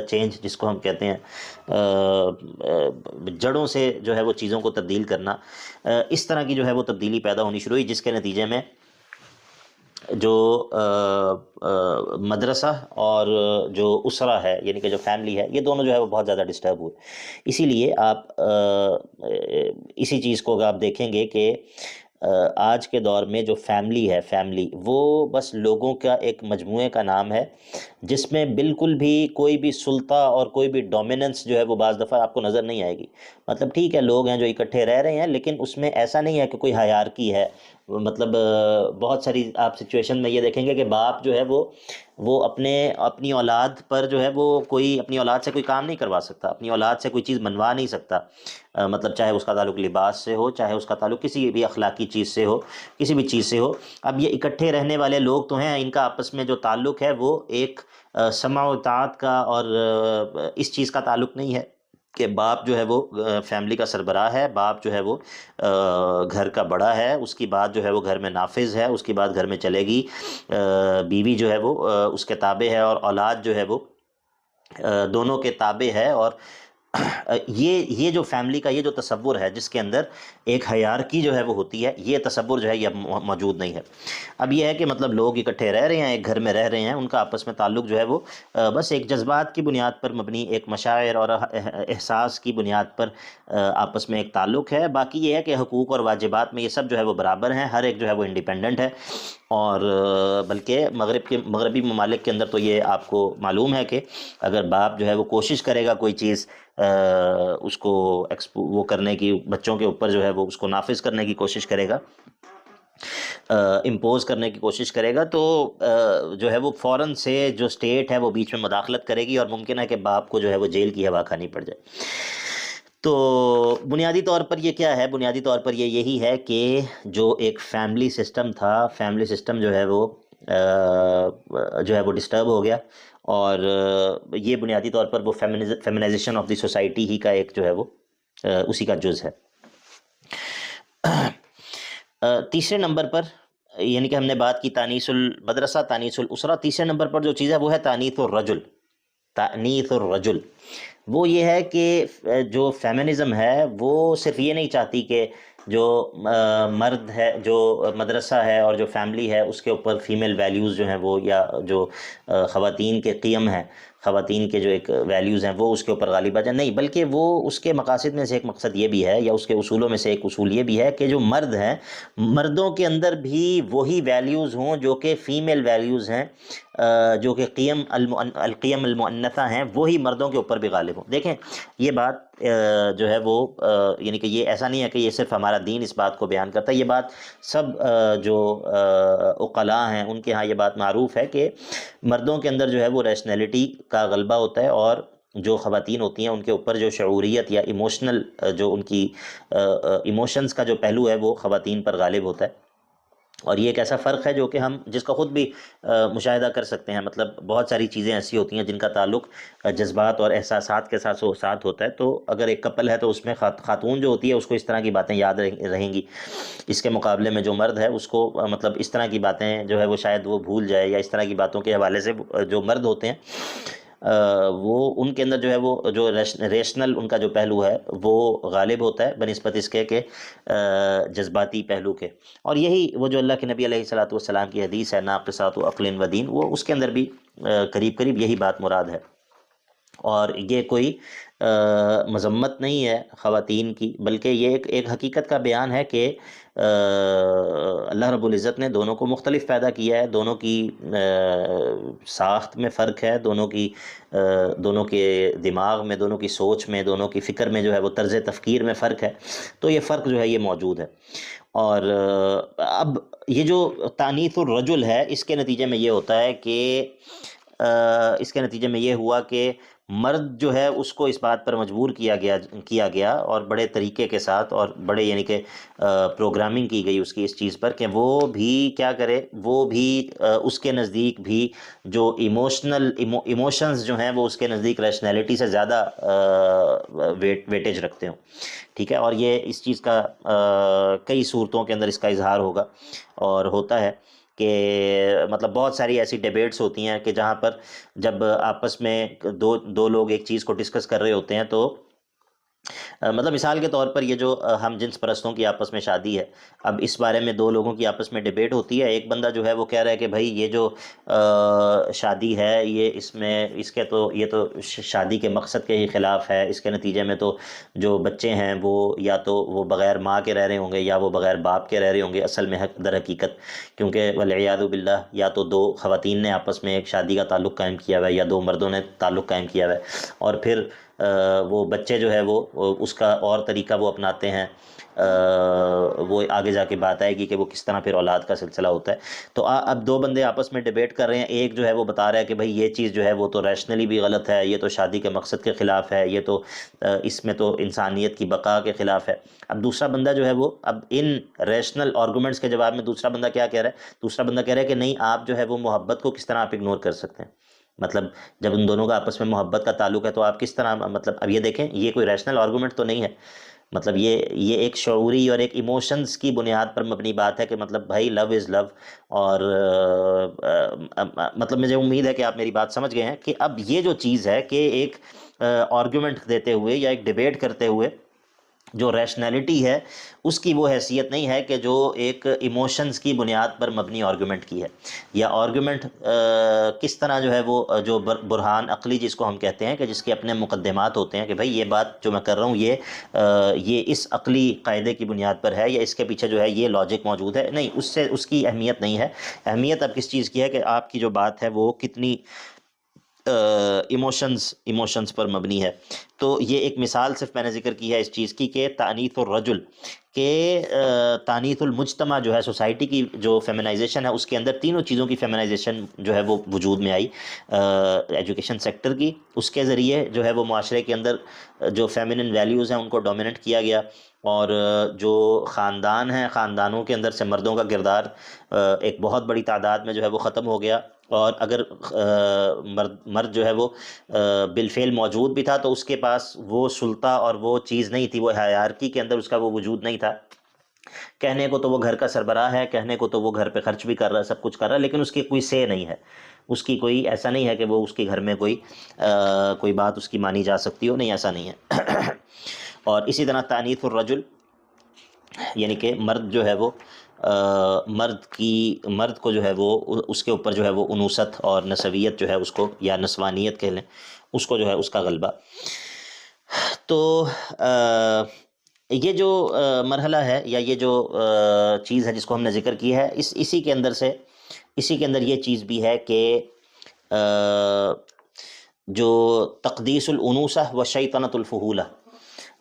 چینج جس کو ہم کہتے ہیں، جڑوں سے جو ہے وہ چیزوں کو تبدیل کرنا، اس طرح کی جو ہے وہ تبدیلی پیدا ہونی شروع ہوئی، جس کے نتیجے میں جو مدرسہ اور جو اسرہ ہے، یعنی کہ جو فیملی ہے، یہ دونوں جو ہے وہ بہت زیادہ ڈسٹرب ہوئے۔ اسی لیے آپ اسی چیز کو آپ دیکھیں گے کہ آج کے دور میں جو فیملی ہے، فیملی وہ بس لوگوں کا ایک مجموعے کا نام ہے، جس میں بالکل بھی کوئی بھی سلطہ اور کوئی بھی ڈومیننس جو ہے وہ بعض دفعہ آپ کو نظر نہیں آئے گی۔ مطلب ٹھیک ہے لوگ ہیں جو اکٹھے رہ رہے ہیں، لیکن اس میں ایسا نہیں ہے کہ کوئی ہائرارکی ہے۔ مطلب بہت ساری آپ سچویشن میں یہ دیکھیں گے کہ باپ جو ہے وہ اپنی اولاد پر جو ہے وہ کوئی اپنی اولاد سے کوئی کام نہیں کروا سکتا، اپنی اولاد سے کوئی چیز منوا نہیں سکتا، مطلب چاہے اس کا تعلق لباس سے ہو، چاہے اس کا تعلق کسی بھی اخلاقی چیز سے ہو، کسی بھی چیز سے ہو۔ اب یہ اکٹھے رہنے والے لوگ تو ہیں، ان کا آپس میں جو تعلق ہے وہ ایک سمع و اطاعت کا اور اس چیز کا تعلق نہیں ہے کہ باپ جو ہے وہ فیملی کا سربراہ ہے، باپ جو ہے وہ گھر کا بڑا ہے، اس کی بات جو ہے وہ گھر میں نافذ ہے، اس کی بات گھر میں چلے گی، بیوی جو ہے وہ اس کے تابع ہے، اور اولاد جو ہے وہ دونوں کے تابع ہے۔ اور یہ جو فیملی کا یہ جو تصور ہے جس کے اندر ایک ہیرارکی جو ہے وہ ہوتی ہے، یہ تصور جو ہے یہ موجود نہیں ہے۔ اب یہ ہے کہ مطلب لوگ اکٹھے رہ رہے ہیں، ایک گھر میں رہ رہے ہیں، ان کا آپس میں تعلق جو ہے وہ بس ایک جذبات کی بنیاد پر مبنی، ایک مشاعر اور احساس کی بنیاد پر آپس میں ایک تعلق ہے۔ باقی یہ ہے کہ حقوق اور واجبات میں یہ سب جو ہے وہ برابر ہیں، ہر ایک جو ہے وہ انڈیپینڈنٹ ہے۔ اور بلکہ مغربی ممالک کے اندر تو یہ آپ کو معلوم ہے کہ اگر باپ جو ہے وہ کوشش کرے گا کوئی چیز اس کو وہ کرنے کی، بچوں کے اوپر جو ہے وہ اس کو نافذ کرنے کی کوشش کرے گا، امپوز کرنے کی کوشش کرے گا، تو جو ہے وہ فوراً سے جو اسٹیٹ ہے وہ بیچ میں مداخلت کرے گی، اور ممکن ہے کہ باپ کو جو ہے وہ جیل کی ہوا کھانی پڑ جائے۔ تو بنیادی طور پر یہ کیا ہے؟ بنیادی طور پر یہ یہی ہے کہ جو ایک فیملی سسٹم تھا، فیملی سسٹم جو ہے وہ ڈسٹرب ہو گیا، اور یہ بنیادی طور پر وہ فیمنائزیشن آف دی سوسائٹی ہی کا ایک جو ہے وہ اسی کا جز ہے۔ تیسرے نمبر پر، یعنی کہ ہم نے بات کی تانیث المدرسہ، تانیث الاسرہ، تیسرے نمبر پر جو چیز ہے وہ ہے تانیث الرجل، تانیث الرجل۔ وہ یہ ہے کہ جو فیمنزم ہے وہ صرف یہ نہیں چاہتی کہ جو مرد ہے، جو مدرسہ ہے اور جو فیملی ہے اس کے اوپر فیمیل ویلیوز جو ہیں وہ، یا جو خواتین کے قیم ہیں، خواتین کے جو ایک ویلیوز ہیں وہ اس کے اوپر غالب آ جائیں، نہیں، بلکہ وہ اس کے مقاصد میں سے ایک مقصد یہ بھی ہے، یا اس کے اصولوں میں سے ایک اصول یہ بھی ہے کہ جو مرد ہیں، مردوں کے اندر بھی وہی ویلیوز ہوں جو کہ فیمیل ویلیوز ہیں، جو کہ القیم المؤنثہ ہیں، وہی مردوں کے اوپر بھی غالب ہوں۔ دیکھیں یہ بات جو ہے وہ یعنی کہ یہ ایسا نہیں ہے کہ یہ صرف ہمارا دین اس بات کو بیان کرتا ہے، یہ بات سب جو عقلاء ہیں ان کے ہاں یہ بات معروف ہے کہ مردوں کے اندر جو ہے وہ ریشنلٹی کا غلبہ ہوتا ہے، اور جو خواتین ہوتی ہیں ان کے اوپر جو شعوریت یا ایموشنل جو ان کی ایموشنز کا جو پہلو ہے وہ خواتین پر غالب ہوتا ہے۔ اور یہ ایک ایسا فرق ہے جو کہ ہم جس کا خود بھی مشاہدہ کر سکتے ہیں، مطلب بہت ساری چیزیں ایسی ہوتی ہیں جن کا تعلق جذبات اور احساسات کے ساتھ ہوتا ہے، تو اگر ایک کپل ہے تو اس میں خاتون جو ہوتی ہے اس کو اس طرح کی باتیں یاد رہیں گی، اس کے مقابلے میں جو مرد ہے اس کو مطلب اس طرح کی باتیں جو ہے وہ شاید وہ بھول جائے، یا اس طرح کی باتوں کے حوالے سے جو مرد ہوتے ہیں وہ ان کے اندر جو ہے وہ جو ریشنل ان کا جو پہلو ہے وہ غالب ہوتا ہے بنسبت اس کے کہ جذباتی پہلو کے۔ اور یہی وہ جو اللہ کے نبی علیہ الصلوۃ والسلام کی حدیث ہے ناقصات عقل و دین، وہ اس کے اندر بھی قریب قریب یہی بات مراد ہے۔ اور یہ کوئی مذمت نہیں ہے خواتین کی، بلکہ یہ ایک حقیقت کا بیان ہے کہ اللہ رب العزت نے دونوں کو مختلف پیدا کیا ہے، دونوں کی ساخت میں فرق ہے، دونوں کے دماغ میں، دونوں کی سوچ میں، دونوں کی فکر میں جو ہے وہ طرز تفکیر میں فرق ہے، تو یہ فرق جو ہے یہ موجود ہے۔ اور اب یہ جو تانیث الرجل ہے اس کے نتیجے میں یہ ہوتا ہے کہ اس کے نتیجے میں یہ ہوا کہ مرد جو ہے اس کو اس بات پر مجبور کیا گیا اور بڑے طریقے کے ساتھ، اور بڑے یعنی کہ پروگرامنگ کی گئی اس کی اس چیز پر کہ وہ بھی کیا کرے، وہ بھی اس کے نزدیک بھی جو ایموشنز جو ہیں وہ اس کے نزدیک ریشنلٹی سے زیادہ ویٹیج رکھتے ہوں، ٹھیک ہے۔ اور یہ اس چیز کا کئی صورتوں کے اندر اس کا اظہار ہوگا اور ہوتا ہے کہ مطلب بہت ساری ایسی ڈیبیٹس ہوتی ہیں کہ جہاں پر جب آپس میں دو لوگ ایک چیز کو ڈسکس کر رہے ہوتے ہیں تو مطلب مثال کے طور پر یہ جو ہم جنس پرستوں کی آپس میں شادی ہے، اب اس بارے میں دو لوگوں کی آپس میں ڈیبیٹ ہوتی ہے، ایک بندہ جو ہے وہ کہہ رہا ہے کہ بھائی یہ جو شادی ہے یہ تو شادی کے مقصد کے ہی خلاف ہے، اس کے نتیجے میں تو جو بچے ہیں وہ بغیر ماں کے رہ رہے ہوں گے یا وہ بغیر باپ کے رہ رہے ہوں گے اصل میں در حقیقت، کیونکہ والعیاذ باللہ یا تو دو خواتین نے آپس میں ایک شادی کا تعلق قائم کیا ہوا ہے یا دو مردوں نے تعلق قائم کیا ہوا ہے، اور پھر وہ بچے جو ہے وہ اس کا اور طریقہ وہ اپناتے ہیں، وہ آگے جا کے بات آئے گی کہ وہ کس طرح پھر اولاد کا سلسلہ ہوتا ہے۔ تو اب دو بندے آپس میں ڈیبیٹ کر رہے ہیں، ایک جو ہے وہ بتا رہا ہے کہ بھائی یہ چیز جو ہے وہ تو ریشنلی بھی غلط ہے، یہ تو شادی کے مقصد کے خلاف ہے، یہ تو اس میں تو انسانیت کی بقا کے خلاف ہے۔ اب دوسرا بندہ جو ہے وہ اب ان ریشنل آرگومنٹس کے جواب میں دوسرا بندہ کیا کہہ رہا ہے، دوسرا بندہ کہہ رہا ہے کہ نہیں، آپ جو ہے وہ محبت کو کس طرح آپ اگنور کر سکتے ہیں، مطلب جب ان دونوں کا آپس میں محبت کا تعلق ہے تو آپ کس طرح، مطلب اب یہ دیکھیں یہ کوئی ریشنل آرگومنٹ تو نہیں ہے، مطلب یہ ایک شعوری اور ایک ایموشنز کی بنیاد پر مبنی بات ہے کہ مطلب بھائی لو از لو، اور مطلب مجھے امید ہے کہ آپ میری بات سمجھ گئے ہیں کہ اب یہ جو چیز ہے کہ ایک آرگومنٹ دیتے ہوئے یا ایک ڈیبیٹ کرتے ہوئے جو ریشنلٹی ہے اس کی وہ حیثیت نہیں ہے کہ جو ایک ایموشنز کی بنیاد پر مبنی آرگومنٹ کی ہے، یا آرگومنٹ کس طرح جو ہے وہ جو برہان عقلی جس کو ہم کہتے ہیں کہ جس کے اپنے مقدمات ہوتے ہیں کہ بھائی یہ بات جو میں کر رہا ہوں یہ اس عقلی قاعدے کی بنیاد پر ہے یا اس کے پیچھے جو ہے یہ لاجک موجود ہے، نہیں، اس کی اہمیت نہیں ہے۔ اہمیت اب کس چیز کی ہے کہ آپ کی جو بات ہے وہ کتنی ایموشنز پر مبنی ہے۔ تو یہ ایک مثال صرف میں نے ذکر کی ہے اس چیز کی کہ تانیث الرجل کہ تانیث المجتمع جو ہے سوسائٹی کی جو فیمنائزیشن ہے اس کے اندر تینوں چیزوں کی فیمنائزیشن جو ہے وہ وجود میں آئی، ایجوکیشن سیکٹر کی، اس کے ذریعے جو ہے وہ معاشرے کے اندر جو فیمنن ویلیوز ہیں ان کو ڈومیننٹ کیا گیا، اور جو خاندان ہیں خاندانوں کے اندر سے مردوں کا کردار ایک بہت بڑی تعداد میں جو ہے وہ ختم ہو گیا، اور اگر مرد جو ہے وہ بالفعل موجود بھی تھا تو اس کے پاس وہ سلطہ اور وہ چیز نہیں تھی، وہ ہائرارکی کے اندر اس کا وہ وجود نہیں تھا۔ کہنے کو تو وہ گھر کا سربراہ ہے، کہنے کو تو وہ گھر پہ خرچ بھی کر رہا ہے، سب کچھ کر رہا ہے، لیکن اس کی کوئی سے نہیں ہے، اس کی کوئی ایسا نہیں ہے کہ وہ اس کے گھر میں کوئی بات اس کی مانی جا سکتی ہو، نہیں، ایسا نہیں ہے۔ اور اسی طرح تانیث الرجل یعنی کہ مرد جو ہے وہ مرد کو جو ہے وہ اس کے اوپر جو ہے وہ انوثت اور نسویت جو ہے اس کو، یا نسوانیت کہہ لیں اس کو، جو ہے اس کا غلبہ۔ تو یہ جو مرحلہ ہے یا یہ جو چیز ہے جس کو ہم نے ذکر کی ہے، اسی کے اندر یہ چیز بھی ہے کہ جو تقدیس الانوثہ و شیطنۃ الفحولہ،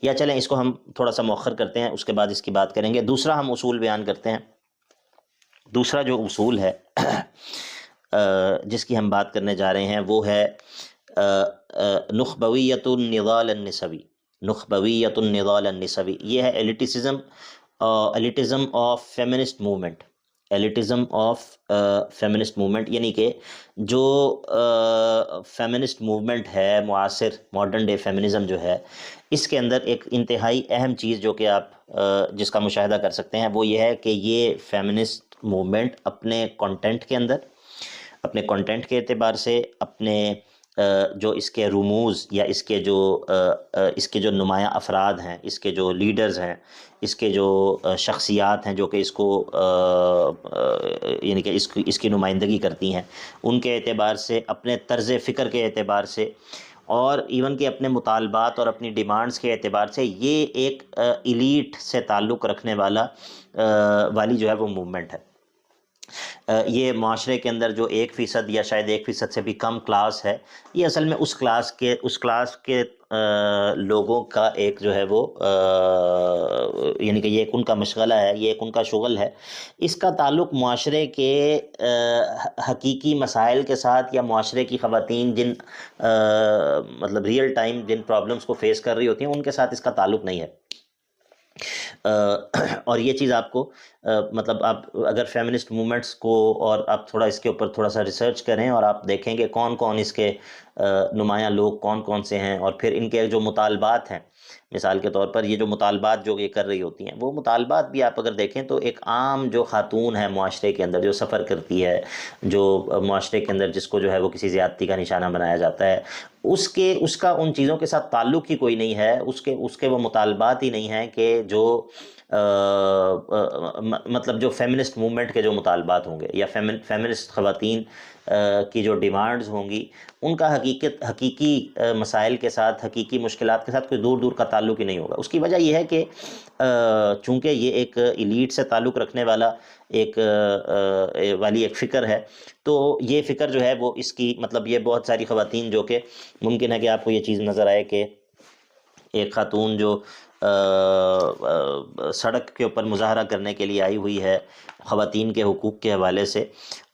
یا چلیں اس کو ہم تھوڑا سا مؤخر کرتے ہیں، اس کے بعد اس کی بات کریں گے۔ دوسرا ہم اصول بیان کرتے ہیں۔ دوسرا جو اصول ہے جس کی ہم بات کرنے جا رہے ہیں وہ ہے نخبویت النضال النسوی۔ نخبویت النضال النسوی، یہ ہے elitism of feminist movement. Elitism of feminist movement, یعنی کہ جو فیمنسٹ موومنٹ ہے معاصر، ماڈرن ڈے فیمنزم جو ہے، اس کے اندر ایک انتہائی اہم چیز جو کہ آپ جس کا مشاہدہ کر سکتے ہیں وہ یہ ہے کہ یہ فیمنسٹ موومنٹ اپنے کانٹینٹ کے اندر، اپنے کانٹینٹ کے اعتبار سے، اپنے جو اس کے رموز یا اس کے جو نمایاں افراد ہیں، اس کے جو لیڈرز ہیں، اس کے جو شخصیات ہیں جو کہ اس کو یعنی کہ اس کی نمائندگی کرتی ہیں، ان کے اعتبار سے، اپنے طرز فکر کے اعتبار سے، اور ایون کہ اپنے مطالبات اور اپنی ڈیمانڈز کے اعتبار سے، یہ ایک ایلیٹ سے تعلق رکھنے والی جو ہے وہ موومنٹ ہے۔ یہ معاشرے کے اندر جو 1% یا شاید 1% سے بھی کم کلاس ہے، یہ اصل میں اس کلاس کے لوگوں کا ایک جو ہے وہ یعنی کہ یہ ایک ان کا مشغلہ ہے، یہ ایک ان کا شغل ہے۔ اس کا تعلق معاشرے کے حقیقی مسائل کے ساتھ، یا معاشرے کی خواتین جن مطلب ریئل ٹائم جن پرابلمس کو فیس کر رہی ہوتی ہیں، ان کے ساتھ اس کا تعلق نہیں ہے۔ اور یہ چیز آپ کو مطلب آپ اگر فیمنسٹ موومنٹس کو، اور آپ تھوڑا اس کے اوپر تھوڑا سا ریسرچ کریں اور آپ دیکھیں کہ کون کون اس کے نمایاں لوگ کون کون سے ہیں، اور پھر ان کے جو مطالبات ہیں، مثال کے طور پر یہ جو مطالبات جو یہ کر رہی ہوتی ہیں، وہ مطالبات بھی آپ اگر دیکھیں تو ایک عام جو خاتون ہے معاشرے کے اندر، جو سفر کرتی ہے، جو معاشرے کے اندر جس کو جو ہے وہ کسی زیادتی کا نشانہ بنایا جاتا ہے، اس کا ان چیزوں کے ساتھ تعلق ہی کوئی نہیں ہے، اس کے وہ مطالبات ہی نہیں ہیں کہ جو مطلب جو فیمنسٹ موومنٹ کے جو مطالبات ہوں گے، یا فیمنسٹ خواتین کی جو ڈیمانڈز ہوں گی، ان کا حقیقی مسائل کے ساتھ، حقیقی مشکلات کے ساتھ کوئی دور دور کا تعلق ہی نہیں ہوگا۔ اس کی وجہ یہ ہے کہ چونکہ یہ ایک ایلیٹ سے تعلق رکھنے ایک فکر ہے، تو یہ فکر جو ہے وہ اس کی مطلب یہ بہت ساری خواتین جو کہ ممکن ہے کہ آپ کو یہ چیز نظر آئے کہ ایک خاتون جو سڑک کے اوپر مظاہرہ کرنے کے لیے آئی ہوئی ہے خواتین کے حقوق کے حوالے سے،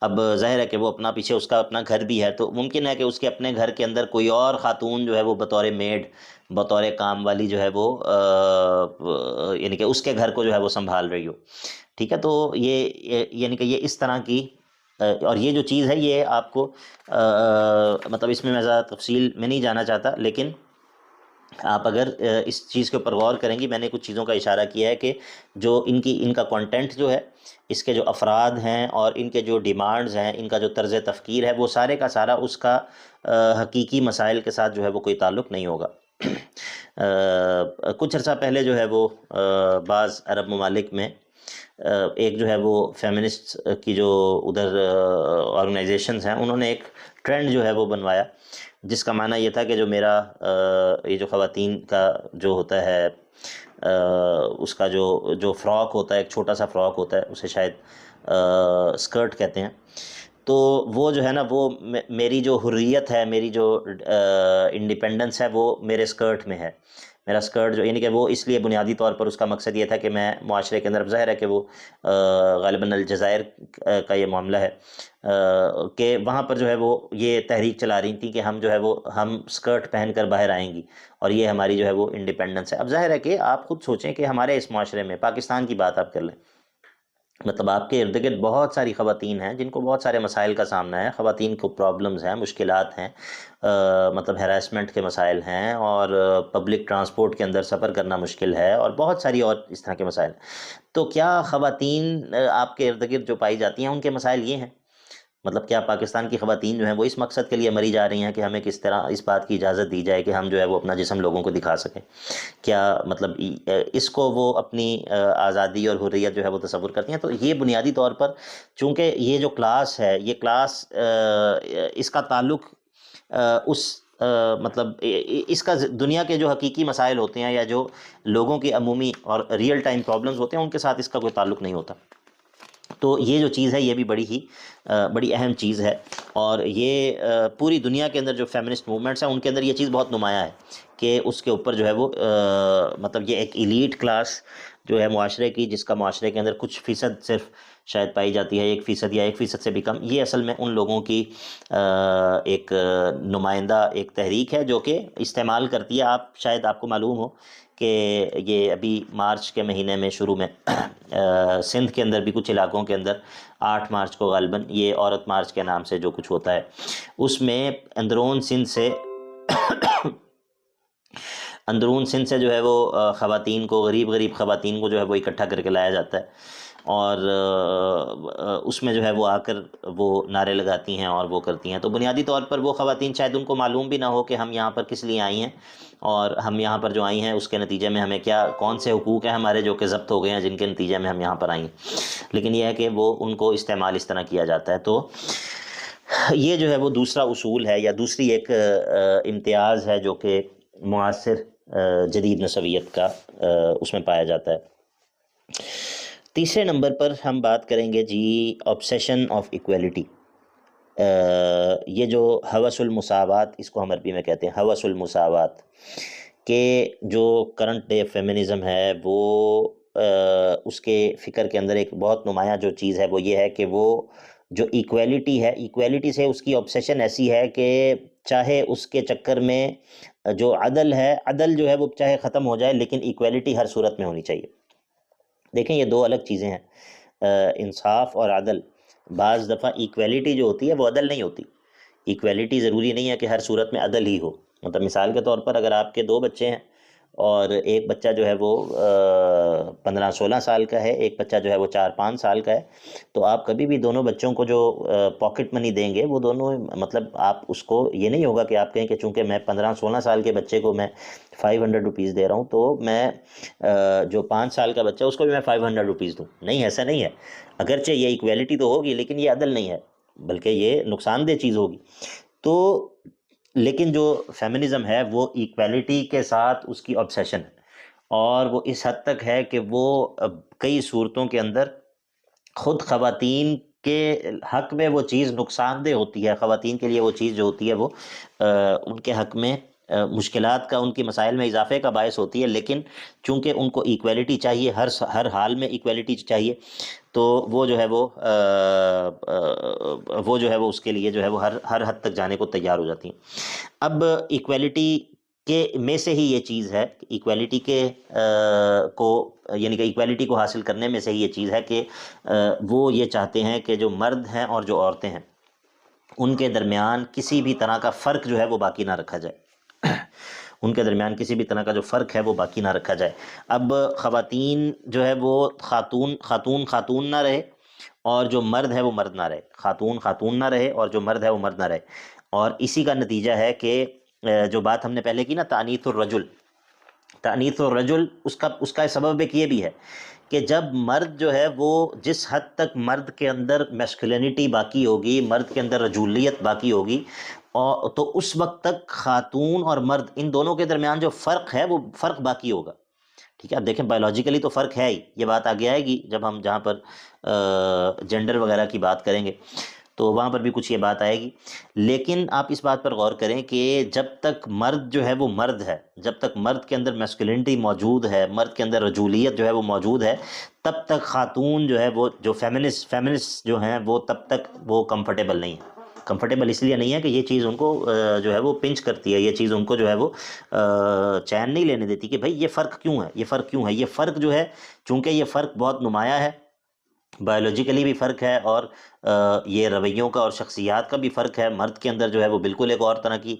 اب ظاہر ہے کہ وہ اپنا پیچھے اس کا اپنا گھر بھی ہے، تو ممکن ہے کہ اس کے اپنے گھر کے اندر کوئی اور خاتون جو ہے وہ بطور میڈ، بطور کام والی جو ہے وہ یعنی کہ اس کے گھر کو جو ہے وہ سنبھال رہی ہو، ٹھیک ہے۔ تو یہ یعنی کہ یہ اس طرح کی، اور یہ جو چیز ہے یہ آپ کو مطلب اس میں زیادہ تفصیل میں نہیں جانا چاہتا، لیکن آپ اگر اس چیز کے اوپر غور کریں گی، میں نے کچھ چیزوں کا اشارہ کیا ہے کہ جو ان کا کانٹینٹ جو ہے، اس کے جو افراد ہیں اور ان کے جو ڈیمانڈز ہیں، ان کا جو طرز تفکیر ہے، وہ سارے کا سارا اس کا حقیقی مسائل کے ساتھ جو ہے وہ کوئی تعلق نہیں ہوگا۔ کچھ عرصہ پہلے جو ہے وہ بعض عرب ممالک میں ایک جو ہے وہ فیمنسٹ کی جو ادھر آرگنائزیشنز ہیں، انہوں نے ایک ٹرینڈ جو ہے وہ بنوایا، جس کا معنی یہ تھا کہ جو میرا یہ جو خواتین کا جو ہوتا ہے اس کا جو فراک ہوتا ہے، ایک چھوٹا سا فراک ہوتا ہے، اسے شاید اسکرٹ کہتے ہیں، تو وہ جو ہے نا، وہ میری جو حریت ہے، میری جو انڈیپینڈنس ہے، وہ میرے اسکرٹ میں ہے۔ میرا اسکرٹ جو یعنی کہ وہ اس لیے بنیادی طور پر اس کا مقصد یہ تھا کہ میں معاشرے کے اندر، ظاہر ہے کہ وہ غالباً الجزائر کا یہ معاملہ ہے کہ وہاں پر جو ہے وہ یہ تحریک چلا رہی تھیں کہ ہم جو ہے وہ ہم اسکرٹ پہن کر باہر آئیں گی، اور یہ ہماری جو ہے وہ انڈیپینڈنس ہے۔ اب ظاہر ہے کہ آپ خود سوچیں کہ ہمارے اس معاشرے میں، پاکستان کی بات آپ کر لیں، مطلب آپ کے ارد گرد بہت ساری خواتین ہیں جن کو بہت سارے مسائل کا سامنا ہے، خواتین کو پرابلمز ہیں، مشکلات ہیں، مطلب ہیراسمنٹ کے مسائل ہیں، اور پبلک ٹرانسپورٹ کے اندر سفر کرنا مشکل ہے، اور بہت ساری اور اس طرح کے مسائل۔ تو کیا خواتین آپ کے ارد گرد جو پائی جاتی ہیں ان کے مسائل یہ ہیں؟ مطلب کیا پاکستان کی خواتین جو ہیں وہ اس مقصد کے لیے مری جا رہی ہیں کہ ہمیں کس طرح اس بات کی اجازت دی جائے کہ ہم جو ہے وہ اپنا جسم لوگوں کو دکھا سکیں؟ کیا مطلب اس کو وہ اپنی آزادی اور حریت جو ہے وہ تصور کرتی ہیں؟ تو یہ بنیادی طور پر چونکہ یہ جو کلاس ہے، یہ کلاس اس کا تعلق اس مطلب اس کا دنیا کے جو حقیقی مسائل ہوتے ہیں یا جو لوگوں کی عمومی اور ریئل ٹائم پرابلمز ہوتے ہیں ان کے ساتھ اس کا کوئی تعلق نہیں ہوتا۔ تو یہ جو چیز ہے یہ بھی بڑی اہم چیز ہے، اور یہ پوری دنیا کے اندر جو فیمنسٹ موومنٹس ہیں ان کے اندر یہ چیز بہت نمایاں ہے کہ اس کے اوپر جو ہے وہ مطلب یہ ایک ایلیٹ کلاس جو ہے معاشرے کی، جس کا معاشرے کے اندر کچھ فیصد صرف شاید پائی جاتی ہے، 1% یا 1% سے بھی کم، یہ اصل میں ان لوگوں کی ایک نمائندہ ایک تحریک ہے جو کہ استعمال کرتی ہے۔ شاید آپ کو معلوم ہو کہ یہ ابھی مارچ کے مہینے میں شروع میں سندھ کے اندر بھی کچھ علاقوں کے اندر 8 مارچ کو غالباً یہ عورت مارچ کے نام سے جو کچھ ہوتا ہے، اس میں اندرون سندھ سے جو ہے وہ خواتین کو، غریب خواتین کو جو ہے وہ اکٹھا کر کے لایا جاتا ہے، اور اس میں جو ہے وہ آ کر وہ نعرے لگاتی ہیں اور وہ کرتی ہیں۔ تو بنیادی طور پر وہ خواتین شاید ان کو معلوم بھی نہ ہو کہ ہم یہاں پر کس لیے آئی ہیں، اور ہم یہاں پر جو آئی ہیں اس کے نتیجے میں ہمیں کون سے حقوق ہیں ہمارے جو کہ ضبط ہو گئے ہیں، جن کے نتیجے میں ہم یہاں پر آئی ہیں۔ لیکن یہ ہے کہ وہ ان کو استعمال اس طرح کیا جاتا ہے۔ تو یہ جو ہے وہ دوسرا اصول ہے یا دوسری ایک امتیاز ہے جو کہ معاصر جدید نسویت کا اس میں پایا جاتا ہے۔ تیسرے نمبر پر ہم بات کریں گے جی آبسیشن آف ایکویلٹی۔ یہ جو ہوس المساوات، اس کو ہم عربی میں کہتے ہیں ہوس المساوات، کہ جو کرنٹ ڈے فیمنزم ہے وہ اس کے فکر کے اندر ایک بہت نمایاں جو چیز ہے وہ یہ ہے کہ وہ جو ایکویلٹی ہے، ایکویلٹی سے اس کی آبسیشن ایسی ہے کہ چاہے اس کے چکر میں جو عدل ہے، عدل جو ہے وہ چاہے ختم ہو جائے لیکن ایکویلٹی ہر صورت میں ہونی چاہیے۔ دیکھیں یہ دو الگ چیزیں ہیں، انصاف اور عدل۔ بعض دفعہ ایکویلٹی جو ہوتی ہے وہ عدل نہیں ہوتی۔ ایکویلٹی ضروری نہیں ہے کہ ہر صورت میں عدل ہی ہو۔ مطلب مثال کے طور پر اگر آپ کے 2 بچے ہیں اور ایک بچہ جو ہے وہ 15-16 سال کا ہے، ایک بچہ جو ہے وہ 4-5 سال کا ہے، تو آپ کبھی بھی دونوں بچوں کو جو پاکٹ منی دیں گے وہ دونوں، مطلب آپ اس کو یہ نہیں ہوگا کہ آپ کہیں کہ چونکہ میں 15-16 سال کے بچے کو میں 500 روپیز دے رہا ہوں تو میں جو 5 سال کا بچہ اس کو بھی میں 500 روپیز دوں۔ نہیں، ایسا نہیں ہے۔ اگرچہ یہ ایکویلٹی تو ہوگی لیکن یہ عدل نہیں ہے، بلکہ یہ نقصان دہ چیز ہوگی۔ تو لیکن جو فیمنزم ہے وہ ایکویلٹی کے ساتھ اس کی آبسیشن ہے، اور وہ اس حد تک ہے کہ وہ کئی صورتوں کے اندر خود خواتین کے حق میں وہ چیز نقصان دہ ہوتی ہے، خواتین کے لیے وہ چیز جو ہوتی ہے وہ ان کے حق میں مشکلات کا، ان کی مسائل میں اضافے کا باعث ہوتی ہے، لیکن چونکہ ان کو ایکویلٹی چاہیے، ہر حال میں ایکویلٹی چاہیے، تو وہ جو ہے وہ اس کے لیے جو ہے وہ ہر حد تک جانے کو تیار ہو جاتی ہیں۔ اب ایکویلٹی کے میں سے ہی یہ چیز ہے، ایکویلٹی یعنی کہ ایکویلٹی کو حاصل کرنے میں سے ہی یہ چیز ہے کہ وہ یہ چاہتے ہیں کہ جو مرد ہیں اور جو عورتیں ہیں ان کے درمیان کسی بھی طرح کا فرق جو ہے وہ باقی نہ رکھا جائے۔ ان کے درمیان کسی بھی طرح کا جو فرق ہے وہ باقی نہ رکھا جائے۔ اب خواتین جو ہے وہ خاتون نہ رہے، اور جو مرد ہے وہ مرد نہ رہے، خاتون نہ رہے اور جو مرد ہے وہ مرد نہ رہے۔ اور اسی کا نتیجہ ہے کہ جو بات ہم نے پہلے کی نا، تعنیث الرجل، اس کا سبب ایک یہ بھی ہے کہ جب مرد جو ہے وہ جس حد تک مرد کے اندر میسکولینٹی باقی ہوگی، مرد کے اندر رجولیت باقی ہوگی، تو اس وقت تک خاتون اور مرد ان دونوں کے درمیان جو فرق ہے وہ فرق باقی ہوگا۔ ٹھیک ہے، اب دیکھیں بایولوجیکلی تو فرق ہے ہی، یہ بات آگے آئے گی جب ہم جہاں پر جینڈر وغیرہ کی بات کریں گے تو وہاں پر بھی کچھ یہ بات آئے گی، لیکن آپ اس بات پر غور کریں کہ جب تک مرد جو ہے وہ مرد ہے، جب تک مرد کے اندر میسکولینٹی موجود ہے، مرد کے اندر رجولیت جو ہے وہ موجود ہے، تب تک خاتون جو ہے وہ جو فیمنسٹ جو ہیں وہ تب تک وہ کمفرٹیبل نہیں ہے۔ کمفرٹیبل اس لیے نہیں ہے کہ یہ چیز ان کو جو ہے وہ پنچ کرتی ہے، یہ چیز ان کو جو ہے وہ چین نہیں لینے دیتی کہ بھائی یہ فرق کیوں ہے، یہ فرق جو ہے، چونکہ یہ فرق بہت نمایاں ہے، بایولوجیکلی بھی فرق ہے اور یہ رویوں کا اور شخصیات کا بھی فرق ہے۔ مرد کے اندر جو ہے وہ بالکل ایک اور طرح کی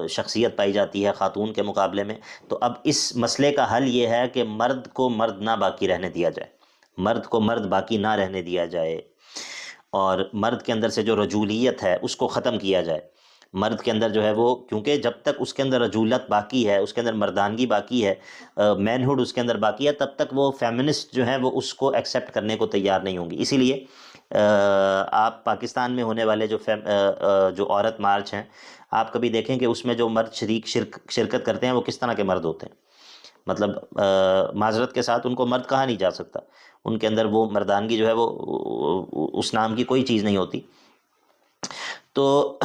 شخصیت پائی جاتی ہے خاتون کے مقابلے میں۔ تو اب اس مسئلے کا حل یہ ہے کہ مرد کو مرد نہ باقی رہنے دیا جائے، مرد کو مرد باقی نہ رہنے دیا جائے، اور مرد کے اندر سے جو رجولیت ہے اس کو ختم کیا جائے. مرد کے اندر جو ہے وہ، کیونکہ جب تک اس کے اندر رجولت باقی ہے، اس کے اندر مردانگی باقی ہے، مین ہوڈ اس کے اندر باقی ہے، تب تک وہ فیمنسٹ جو ہیں وہ اس کو ایکسیپٹ کرنے کو تیار نہیں ہوں گی. اسی لیے آپ پاکستان میں ہونے والے جو عورت مارچ ہیں، آپ کبھی دیکھیں کہ اس میں جو مرد شرکت کرتے ہیں وہ کس طرح کے مرد ہوتے ہیں. مطلب معذرت کے ساتھ ان کو مرد کہا نہیں جا سکتا. ان کے اندر وہ مردانگی جو ہے وہ اس نام کی کوئی چیز نہیں ہوتی. تو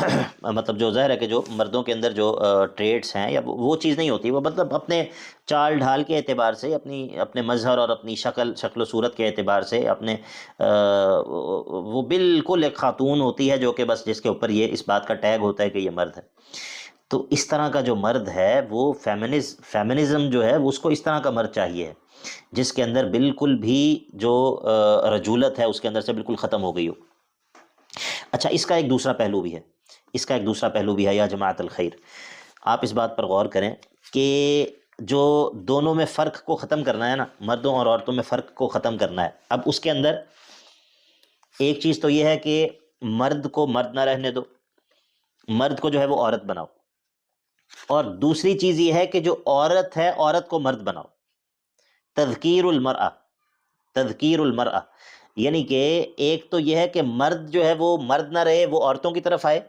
مطلب جو ظاہر ہے کہ جو مردوں کے اندر جو ٹریٹس ہیں یا وہ چیز نہیں ہوتی. وہ مطلب اپنے چال ڈھال کے اعتبار سے، اپنے مظہر اور اپنی شکل و صورت کے اعتبار سے وہ بالکل ایک خاتون ہوتی ہے جو کہ بس جس کے اوپر یہ اس بات کا ٹیگ ہوتا ہے کہ یہ مرد ہے. تو اس طرح کا جو مرد ہے وہ فیمنزم جو ہے اس کو اس طرح کا مرد چاہیے جس کے اندر بالکل بھی جو رجولت ہے اس کے اندر سے بالکل ختم ہو گئی ہو. اچھا، اس کا ایک دوسرا پہلو بھی ہے یا جماعت الخیر. آپ اس بات پر غور کریں کہ جو دونوں میں فرق کو ختم کرنا ہے نا، مردوں اور عورتوں میں فرق کو ختم کرنا ہے. اب اس کے اندر ایک چیز تو یہ ہے کہ مرد کو مرد نہ رہنے دو، مرد کو جو ہے وہ عورت بناؤ. اور دوسری چیز یہ ہے کہ جو عورت ہے عورت کو مرد بناؤ. تذکیر المرأہ یعنی کہ ایک تو یہ ہے کہ مرد جو ہے وہ مرد نہ رہے، وہ عورتوں کی طرف آئے،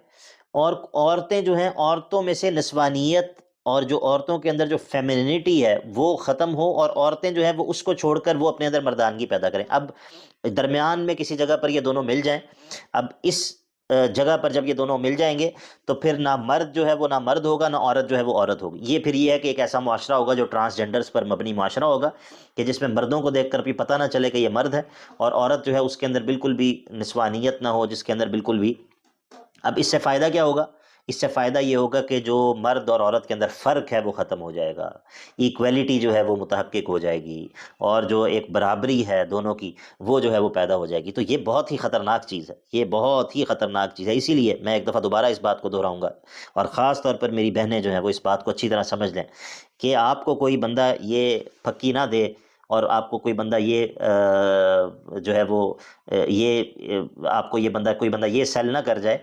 اور عورتیں جو ہیں عورتوں میں سے نسوانیت اور جو عورتوں کے اندر جو فیمینینٹی ہے وہ ختم ہو، اور عورتیں جو ہیں وہ اس کو چھوڑ کر وہ اپنے اندر مردانگی پیدا کریں. اب درمیان میں کسی جگہ پر یہ دونوں مل جائیں. اب اس جگہ پر جب یہ دونوں مل جائیں گے تو پھر نہ مرد جو ہے وہ نہ مرد ہوگا، نہ عورت جو ہے وہ عورت ہوگی. یہ ہے کہ ایک ایسا معاشرہ ہوگا جو ٹرانسجنڈرز پر مبنی معاشرہ ہوگا، کہ جس میں مردوں کو دیکھ کر بھی پتہ نہ چلے کہ یہ مرد ہے، اور عورت جو ہے اس کے اندر بالکل بھی نسوانیت نہ ہو، جس کے اندر بالکل بھی. اب اس سے فائدہ کیا ہوگا؟ اس سے فائدہ یہ ہوگا کہ جو مرد اور عورت کے اندر فرق ہے وہ ختم ہو جائے گا، ایکویلٹی جو ہے وہ متحقق ہو جائے گی، اور جو ایک برابری ہے دونوں کی وہ جو ہے وہ پیدا ہو جائے گی. تو یہ بہت ہی خطرناک چیز ہے، اسی لیے میں ایک دفعہ دوبارہ اس بات کو دہراؤں گا، اور خاص طور پر میری بہنیں جو ہیں وہ اس بات کو اچھی طرح سمجھ لیں کہ آپ کو کوئی بندہ یہ پھکی نہ دے، اور آپ کو کوئی بندہ یہ جو ہے وہ آپ کو کوئی بندہ یہ سیل نہ کر جائے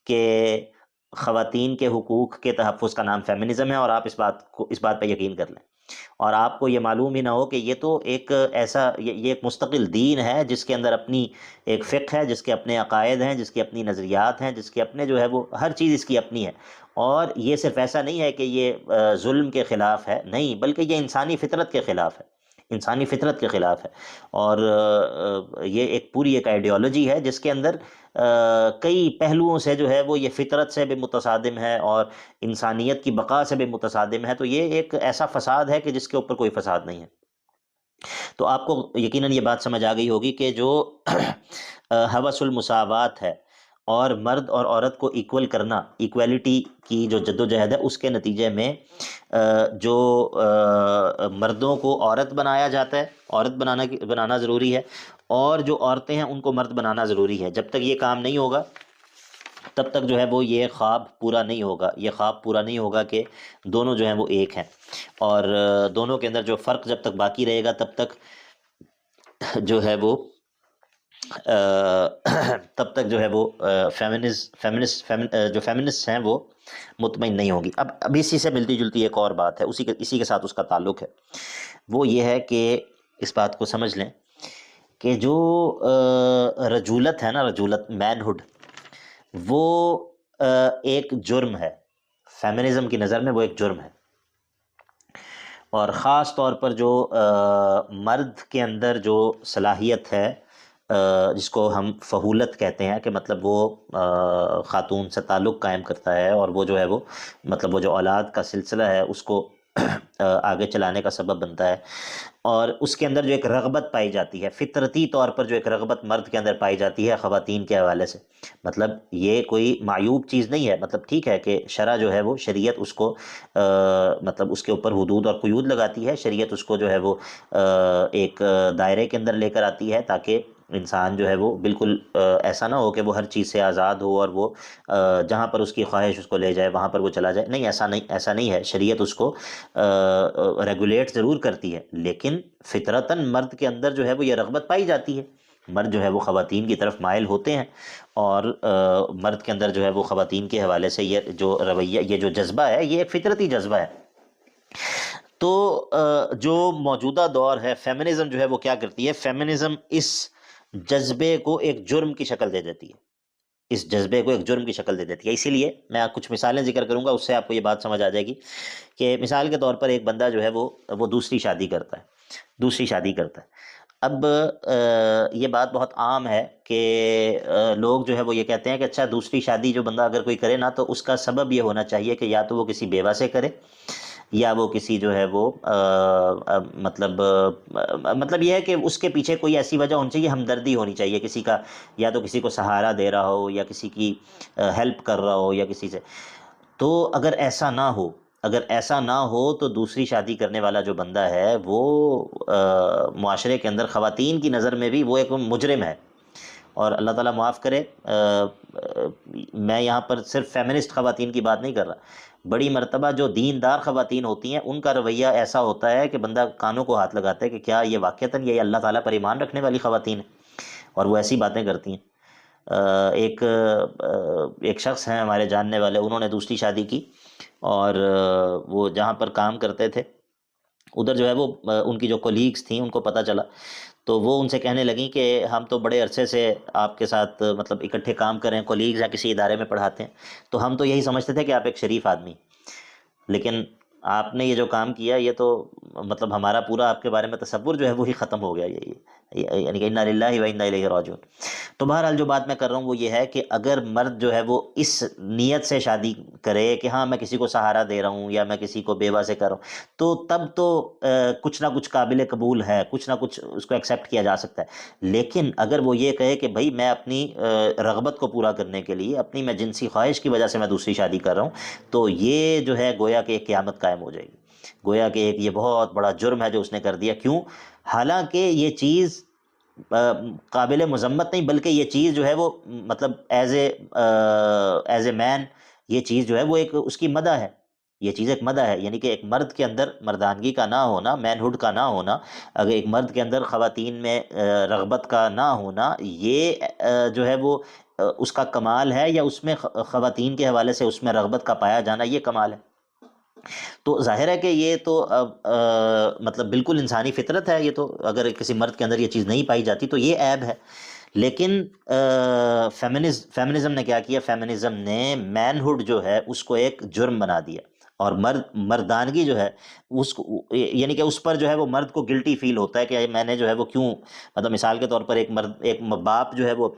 کہ خواتین کے حقوق کے تحفظ کا نام فیمنزم ہے، اور آپ اس بات پہ یقین کر لیں، اور آپ کو یہ معلوم ہی نہ ہو کہ یہ تو ایک یہ ایک مستقل دین ہے جس کے اندر اپنی ایک فقہ ہے، جس کے اپنے عقائد ہیں، جس کے اپنی نظریات ہیں، جس کے اپنے جو ہے وہ ہر چیز اس کی اپنی ہے. اور یہ صرف ایسا نہیں ہے کہ یہ ظلم کے خلاف ہے، نہیں، بلکہ یہ انسانی فطرت کے خلاف ہے، اور یہ ایک پوری آئیڈیالوجی ہے جس کے اندر کئی پہلوؤں سے جو ہے وہ یہ فطرت سے بھی متصادم ہے اور انسانیت کی بقا سے بھی متصادم ہے. تو یہ ایک ایسا فساد ہے کہ جس کے اوپر کوئی فساد نہیں ہے. تو آپ کو یقیناً یہ بات سمجھ آ گئی ہوگی کہ جو ہوس المساوات ہے اور مرد اور عورت کو ایکول کرنا، ایکویلٹی کی جو جد و جہد ہے، اس کے نتیجے میں جو مردوں کو عورت بنایا جاتا ہے، عورت بنانا ضروری ہے، اور جو عورتیں ہیں ان کو مرد بنانا ضروری ہے. جب تک یہ کام نہیں ہوگا تب تک جو ہے وہ یہ خواب پورا نہیں ہوگا کہ دونوں جو ہیں وہ ایک ہیں. اور دونوں کے اندر جو فرق جب تک باقی رہے گا تب تک جو ہے وہ فیمنسٹ ہیں وہ مطمئن نہیں ہوگی. اب اسی سے ملتی جلتی ایک اور بات ہے، اسی کے ساتھ اس کا تعلق ہے. وہ یہ ہے کہ اس بات کو سمجھ لیں کہ جو رجولت ہے نا، رجولت، مین ہوڈ، وہ ایک جرم ہے. فیمنزم کی نظر میں وہ ایک جرم ہے، اور خاص طور پر جو مرد کے اندر جو صلاحیت ہے جس کو ہم فہولت کہتے ہیں، کہ مطلب وہ خاتون سے تعلق قائم کرتا ہے، اور وہ جو ہے وہ مطلب وہ جو اولاد کا سلسلہ ہے اس کو آگے چلانے کا سبب بنتا ہے، اور اس کے اندر جو ایک رغبت پائی جاتی ہے، فطرتی طور پر جو ایک رغبت مرد کے اندر پائی جاتی ہے خواتین کے حوالے سے. مطلب یہ کوئی معیوب چیز نہیں ہے. مطلب ٹھیک ہے کہ شرع جو ہے وہ، شریعت اس کو مطلب اس کے اوپر حدود اور قیود لگاتی ہے، شریعت اس کو جو ہے وہ ایک دائرے کے اندر لے کر آتی ہے تاکہ انسان جو ہے وہ بالکل ایسا نہ ہو کہ وہ ہر چیز سے آزاد ہو اور وہ جہاں پر اس کی خواہش اس کو لے جائے وہاں پر وہ چلا جائے. نہیں، ایسا نہیں ہے. شریعت اس کو ریگولیٹ ضرور کرتی ہے، لیکن فطرتاً مرد کے اندر جو ہے وہ یہ رغبت پائی جاتی ہے مرد جو ہے وہ خواتین کی طرف مائل ہوتے ہیں، اور مرد کے اندر جو ہے وہ خواتین کے حوالے سے یہ جو رویہ، یہ جو جذبہ ہے، یہ ایک فطرتی جذبہ ہے۔ تو جو موجودہ دور ہے، فیمنزم جو ہے وہ کیا کرتی ہے، فیمنزم اس جذبے کو ایک جرم کی شکل دے دیتی ہے، اس جذبے کو ایک جرم کی شکل دے دیتی ہے۔ اسی لیے میں کچھ مثالیں ذکر کروں گا، اس سے آپ کو یہ بات سمجھ آ جائے گی کہ مثال کے طور پر ایک بندہ جو ہے وہ دوسری شادی کرتا ہے، دوسری شادی کرتا ہے۔ اب یہ بات بہت عام ہے کہ لوگ جو ہے وہ یہ کہتے ہیں کہ اچھا، دوسری شادی جو بندہ اگر کوئی کرے نا، تو اس کا سبب یہ ہونا چاہیے کہ یا تو وہ کسی بیوہ سے کرے، یا وہ کسی جو ہے وہ مطلب یہ ہے کہ اس کے پیچھے کوئی ایسی وجہ ہونی چاہیے، ہمدردی ہونی چاہیے کسی کا، یا تو کسی کو سہارا دے رہا ہو، یا کسی کی ہیلپ کر رہا ہو، یا کسی سے۔ تو اگر ایسا نہ ہو، اگر ایسا نہ ہو تو دوسری شادی کرنے والا جو بندہ ہے وہ معاشرے کے اندر خواتین کی نظر میں بھی وہ ایک مجرم ہے۔ اور اللہ تعالیٰ معاف کرے، میں یہاں پر صرف فیمنسٹ خواتین کی بات نہیں کر رہا، بڑی مرتبہ جو دیندار خواتین ہوتی ہیں ان کا رویہ ایسا ہوتا ہے کہ بندہ کانوں کو ہاتھ لگاتا ہے کہ کیا یہ واقعتاً یہ اللہ تعالیٰ پر ایمان رکھنے والی خواتین ہیں، اور وہ ایسی باتیں کرتی ہیں۔ ایک شخص ہیں ہمارے جاننے والے، انہوں نے دوسری شادی کی، اور وہ جہاں پر کام کرتے تھے ادھر جو ہے وہ ان کی جو کولیگز تھیں ان کو پتہ چلا، تو وہ ان سے کہنے لگیں کہ ہم تو بڑے عرصے سے آپ کے ساتھ مطلب اکٹھے کام کر رہے ہیں، کولیگز یا کسی ادارے میں پڑھاتے ہیں، تو ہم تو یہی سمجھتے تھے کہ آپ ایک شریف آدمی، لیکن آپ نے یہ جو کام کیا یہ تو مطلب ہمارا پورا آپ کے بارے میں تصور جو ہے وہی ختم ہو گیا، یعنی کہ انا للہ و انا الیہ راجعون۔ تو بہرحال جو بات میں کر رہا ہوں وہ یہ ہے کہ اگر مرد جو ہے وہ اس نیت سے شادی کرے کہ ہاں میں کسی کو سہارا دے رہا ہوں یا میں کسی کو بیوہ سے کر رہا ہوں، تو تب تو کچھ نہ کچھ قابل قبول ہے، کچھ نہ کچھ اس کو ایکسیپٹ کیا جا سکتا ہے۔ لیکن اگر وہ یہ کہے کہ بھائی میں اپنی رغبت کو پورا کرنے کے لیے، اپنی میں جنسی خواہش کی وجہ سے میں دوسری شادی کر رہا ہوں، تو یہ جو ہے گویا کہ ایک قیامت قائم ہو جائے گی، گویا کہ ایک یہ بہت بڑا جرم ہے جو اس نے کر دیا۔ کیوں؟ حالانکہ یہ چیز قابل مذمت نہیں، بلکہ یہ چیز جو ہے وہ مطلب ایز اے مین یہ چیز جو ہے وہ ایک اس کی مدح ہے، یہ چیز ایک مدح ہے، یعنی کہ ایک مرد کے اندر مردانگی کا نہ ہونا، مین ہوڈ کا نہ ہونا، اگر ایک مرد کے اندر خواتین میں رغبت کا نہ ہونا، یہ جو ہے وہ اس کا کمال ہے، یا اس میں خواتین کے حوالے سے اس میں رغبت کا پایا جانا یہ کمال ہے۔ تو ظاہر ہے کہ یہ تو مطلب بالکل انسانی فطرت ہے، یہ تو اگر کسی مرد کے اندر یہ چیز نہیں پائی جاتی تو یہ عیب ہے۔ لیکن فیمنزم نے کیا کیا، فیمنزم نے مین ہوڈ جو ہے اس کو ایک جرم بنا دیا، اور مردانگی جو ہے اس کو، یعنی کہ اس پر جو ہے وہ مرد کو گلٹی فیل ہوتا ہے کہ میں نے جو ہے وہ کیوں، مطلب مثال کے طور پر ایک باپ جو ہے وہ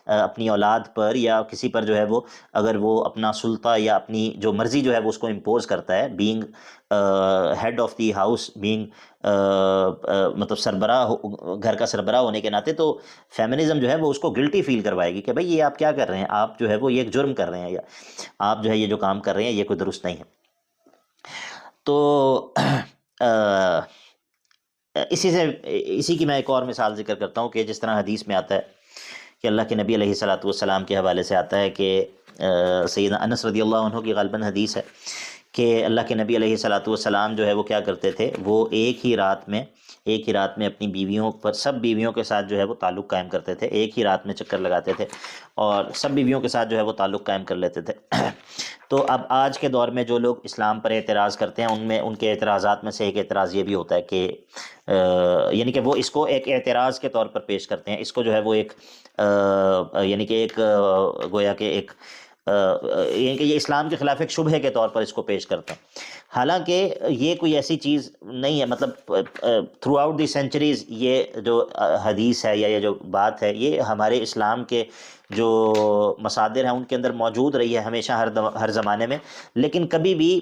اپنی اولاد پر یا کسی پر جو ہے وہ اگر وہ اپنا سلطہ یا اپنی جو مرضی جو ہے وہ اس کو امپوز کرتا ہے، being head of the house, being مطلب سربراہ، گھر کا سربراہ ہونے کے ناطے، تو فیمنزم جو ہے وہ اس کو گلٹی فیل کروائے گی کہ بھائی یہ آپ کیا کر رہے ہیں، آپ جو ہے وہ یہ ایک جرم کر رہے ہیں، یا آپ جو ہے یہ جو کام کر رہے ہیں یہ کوئی درست نہیں ہے۔ تو اسی کی میں ایک اور مثال ذکر کرتا ہوں کہ جس طرح حدیث میں آتا ہے کہ اللہ کے نبی علیہ الصلاۃ والسلام کے حوالے سے آتا ہے کہ سیدنا انس رضی اللہ عنہ کی غالباً حدیث ہے کہ اللہ کے نبی علیہ الصلاۃ والسلام جو ہے وہ کیا کرتے تھے، وہ ایک ہی رات میں اپنی بیویوں پر، سب بیویوں کے ساتھ جو ہے وہ تعلق قائم کرتے تھے، ایک ہی رات میں چکر لگاتے تھے اور سب بیویوں کے ساتھ جو ہے وہ تعلق قائم کر لیتے تھے۔ تو اب آج کے دور میں جو لوگ اسلام پر اعتراض کرتے ہیں ان کے اعتراضات میں سے ایک اعتراض یہ بھی ہوتا ہے کہ یعنی کہ وہ اس کو ایک اعتراض کے طور پر پیش کرتے ہیں، اس کو جو ہے وہ ایک یعنی کہ ایک گویا کہ ایک یعنی کہ یہ اسلام کے خلاف ایک شبہے کے طور پر اس کو پیش کرتے ہیں، حالانکہ یہ کوئی ایسی چیز نہیں ہے۔ مطلب تھرو آؤٹ دی سینچریز یہ جو حدیث ہے یا یہ جو بات ہے یہ ہمارے اسلام کے جو مصادر ہیں ان کے اندر موجود رہی ہے ہمیشہ، ہر زمانے میں، لیکن کبھی بھی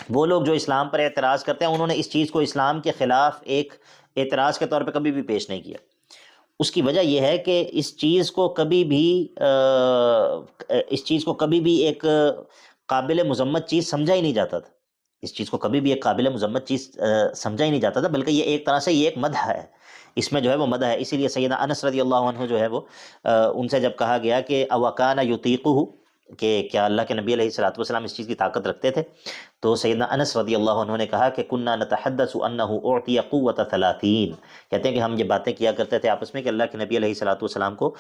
وہ لوگ جو اسلام پر اعتراض کرتے ہیں انہوں نے اس چیز کو اسلام کے خلاف ایک اعتراض کے طور پہ کبھی بھی پیش نہیں کیا۔ اس کی وجہ یہ ہے کہ اس چیز کو کبھی بھی ایک قابل مذمت چیز سمجھا ہی نہیں جاتا تھا، اس چیز کو کبھی بھی ایک قابل مذمت چیز سمجھا ہی نہیں جاتا تھا، بلکہ یہ ایک طرح سے یہ ایک مدح ہے، اس میں جو ہے وہ مدح ہے۔ اسی لیے سیدنا انس رضی اللہ عنہ جو ہے وہ ان سے جب کہا گیا کہ اوکان یطیقہ، کہ کیا اللہ کے نبی علیہ الصلوۃ والسلام اس چیز کی طاقت رکھتے تھے؟ تو سیدنا انس رضی اللہ عنہ نے کہا کہ کننا نتحدث انہ اعطی قوت 30، کہتے ہیں کہ ہم یہ باتیں کیا کرتے تھے آپس میں کہ اللہ کے نبی علیہ الصلوۃ والسلام کو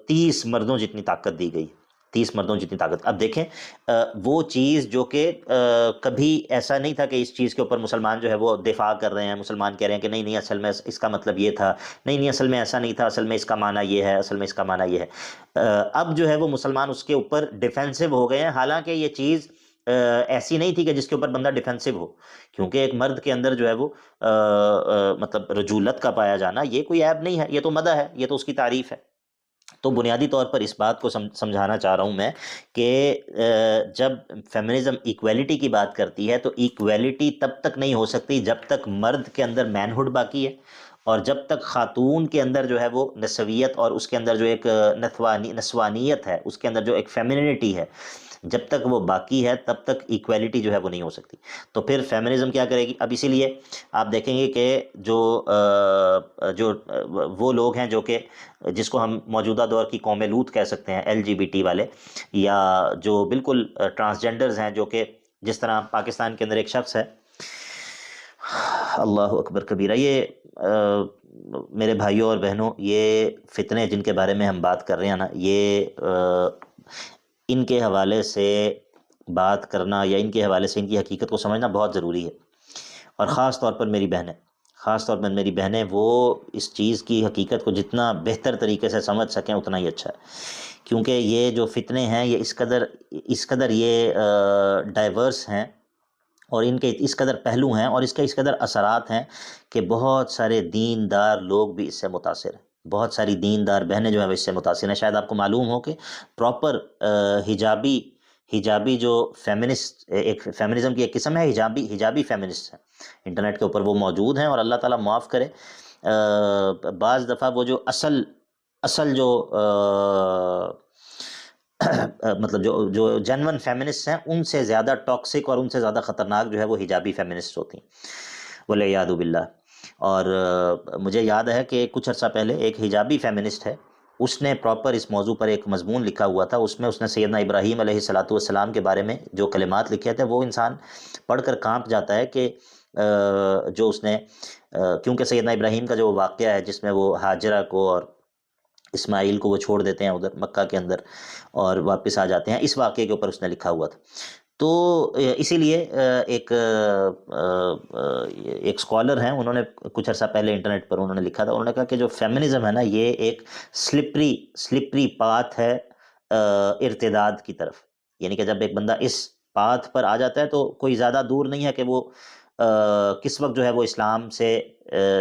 30 مردوں جتنی طاقت دی گئی، 30 مردوں جتنی طاقت۔ اب دیکھیں وہ چیز جو کہ کبھی ایسا نہیں تھا کہ اس چیز کے اوپر مسلمان جو ہے وہ دفاع کر رہے ہیں، مسلمان کہہ رہے ہیں کہ نہیں نہیں اصل میں اس کا مطلب یہ تھا، نہیں نہیں اصل میں ایسا نہیں تھا، اصل میں اس کا معنی یہ ہے، اصل میں اس کا معنی یہ ہے۔ اب جو ہے وہ مسلمان اس کے اوپر ڈیفینسو ہو گئے ہیں، حالانکہ یہ چیز ایسی نہیں تھی کہ جس کے اوپر بندہ ڈیفینسو ہو، کیونکہ ایک مرد کے اندر جو ہے وہ مطلب رجولت کا پایا جانا یہ کوئی عیب نہیں ہے، یہ تو مدح ہے، یہ تو اس کی تعریف ہے۔ تو بنیادی طور پر اس بات کو سمجھانا چاہ رہا ہوں میں کہ جب فیمنزم ایکویلٹی کی بات کرتی ہے تو ایکویلٹی تب تک نہیں ہو سکتی جب تک مرد کے اندر مین ہوڈ باقی ہے، اور جب تک خاتون کے اندر جو ہے وہ نسویت اور اس کے اندر جو ایک نسوانیت ہے، اس کے اندر جو ایک فیمنینٹی ہے، جب تک وہ باقی ہے تب تک ایکویلٹی جو ہے وہ نہیں ہو سکتی۔ تو پھر فیمنزم کیا کرے گی؟ اب اسی لیے آپ دیکھیں گے کہ جو وہ لوگ ہیں جو کہ جس کو ہم موجودہ دور کی قوم لوط کہہ سکتے ہیں، LGBT والے، یا جو بالکل ٹرانسجینڈرز ہیں، جو کہ جس طرح پاکستان کے اندر ایک شخص ہے، اللہ اکبر کبیرہ، یہ میرے بھائیوں اور بہنوں، یہ فتنے جن کے بارے میں ہم بات کر رہے ہیں نا، یہ ان کے حوالے سے بات کرنا یا ان کے حوالے سے ان کی حقیقت کو سمجھنا بہت ضروری ہے، اور خاص طور پر میری بہنیں وہ اس چیز کی حقیقت کو جتنا بہتر طریقے سے سمجھ سکیں اتنا ہی اچھا ہے، کیونکہ یہ جو فتنے ہیں یہ اس قدر یہ ڈائیورس ہیں، اور ان کے اس قدر پہلو ہیں، اور اس کے اس قدر اثرات ہیں کہ بہت سارے دیندار لوگ بھی اس سے متاثر ہیں، بہت ساری دیندار بہنیں جو ہیں وہ اس سے متاثر ہیں۔ شاید آپ کو معلوم ہو کہ پراپر حجابی جو ایک فیمنزم کی ایک قسم ہے، حجابی فیمنسٹ ہیں، انٹرنیٹ کے اوپر وہ موجود ہیں، اور اللہ تعالیٰ معاف کرے بعض دفعہ وہ جو اصل جو مطلب جو جنون فیمنسٹ ہیں ان سے زیادہ ٹاکسک اور ان سے زیادہ خطرناک جو ہے وہ حجابی فیمنسٹ ہوتی ہیں، والعیاذ باللہ۔ اور مجھے یاد ہے کہ کچھ عرصہ پہلے ایک حجابی فیمنسٹ ہے، اس نے پراپر اس موضوع پر ایک مضمون لکھا ہوا تھا، اس میں اس نے سیدنا ابراہیم علیہ الصلوۃ والسلام کے بارے میں جو کلمات لکھے تھے وہ انسان پڑھ کر کانپ جاتا ہے کہ جو اس نے کیونکہ سیدنا ابراہیم کا جو واقعہ ہے جس میں وہ ہاجرہ کو اور اسماعیل کو وہ چھوڑ دیتے ہیں ادھر مکہ کے اندر اور واپس آ جاتے ہیں، اس واقعے کے اوپر اس نے لکھا ہوا تھا۔ تو اسی لیے ایک اسکالر ہیں، انہوں نے کچھ عرصہ پہلے انٹرنیٹ پر انہوں نے لکھا تھا، انہوں نے کہا کہ جو فیمنزم ہے نا یہ ایک سلپری پاتھ ہے ارتداد کی طرف، یعنی کہ جب ایک بندہ اس پاتھ پر آ جاتا ہے تو کوئی زیادہ دور نہیں ہے کہ وہ کس وقت جو ہے وہ اسلام سے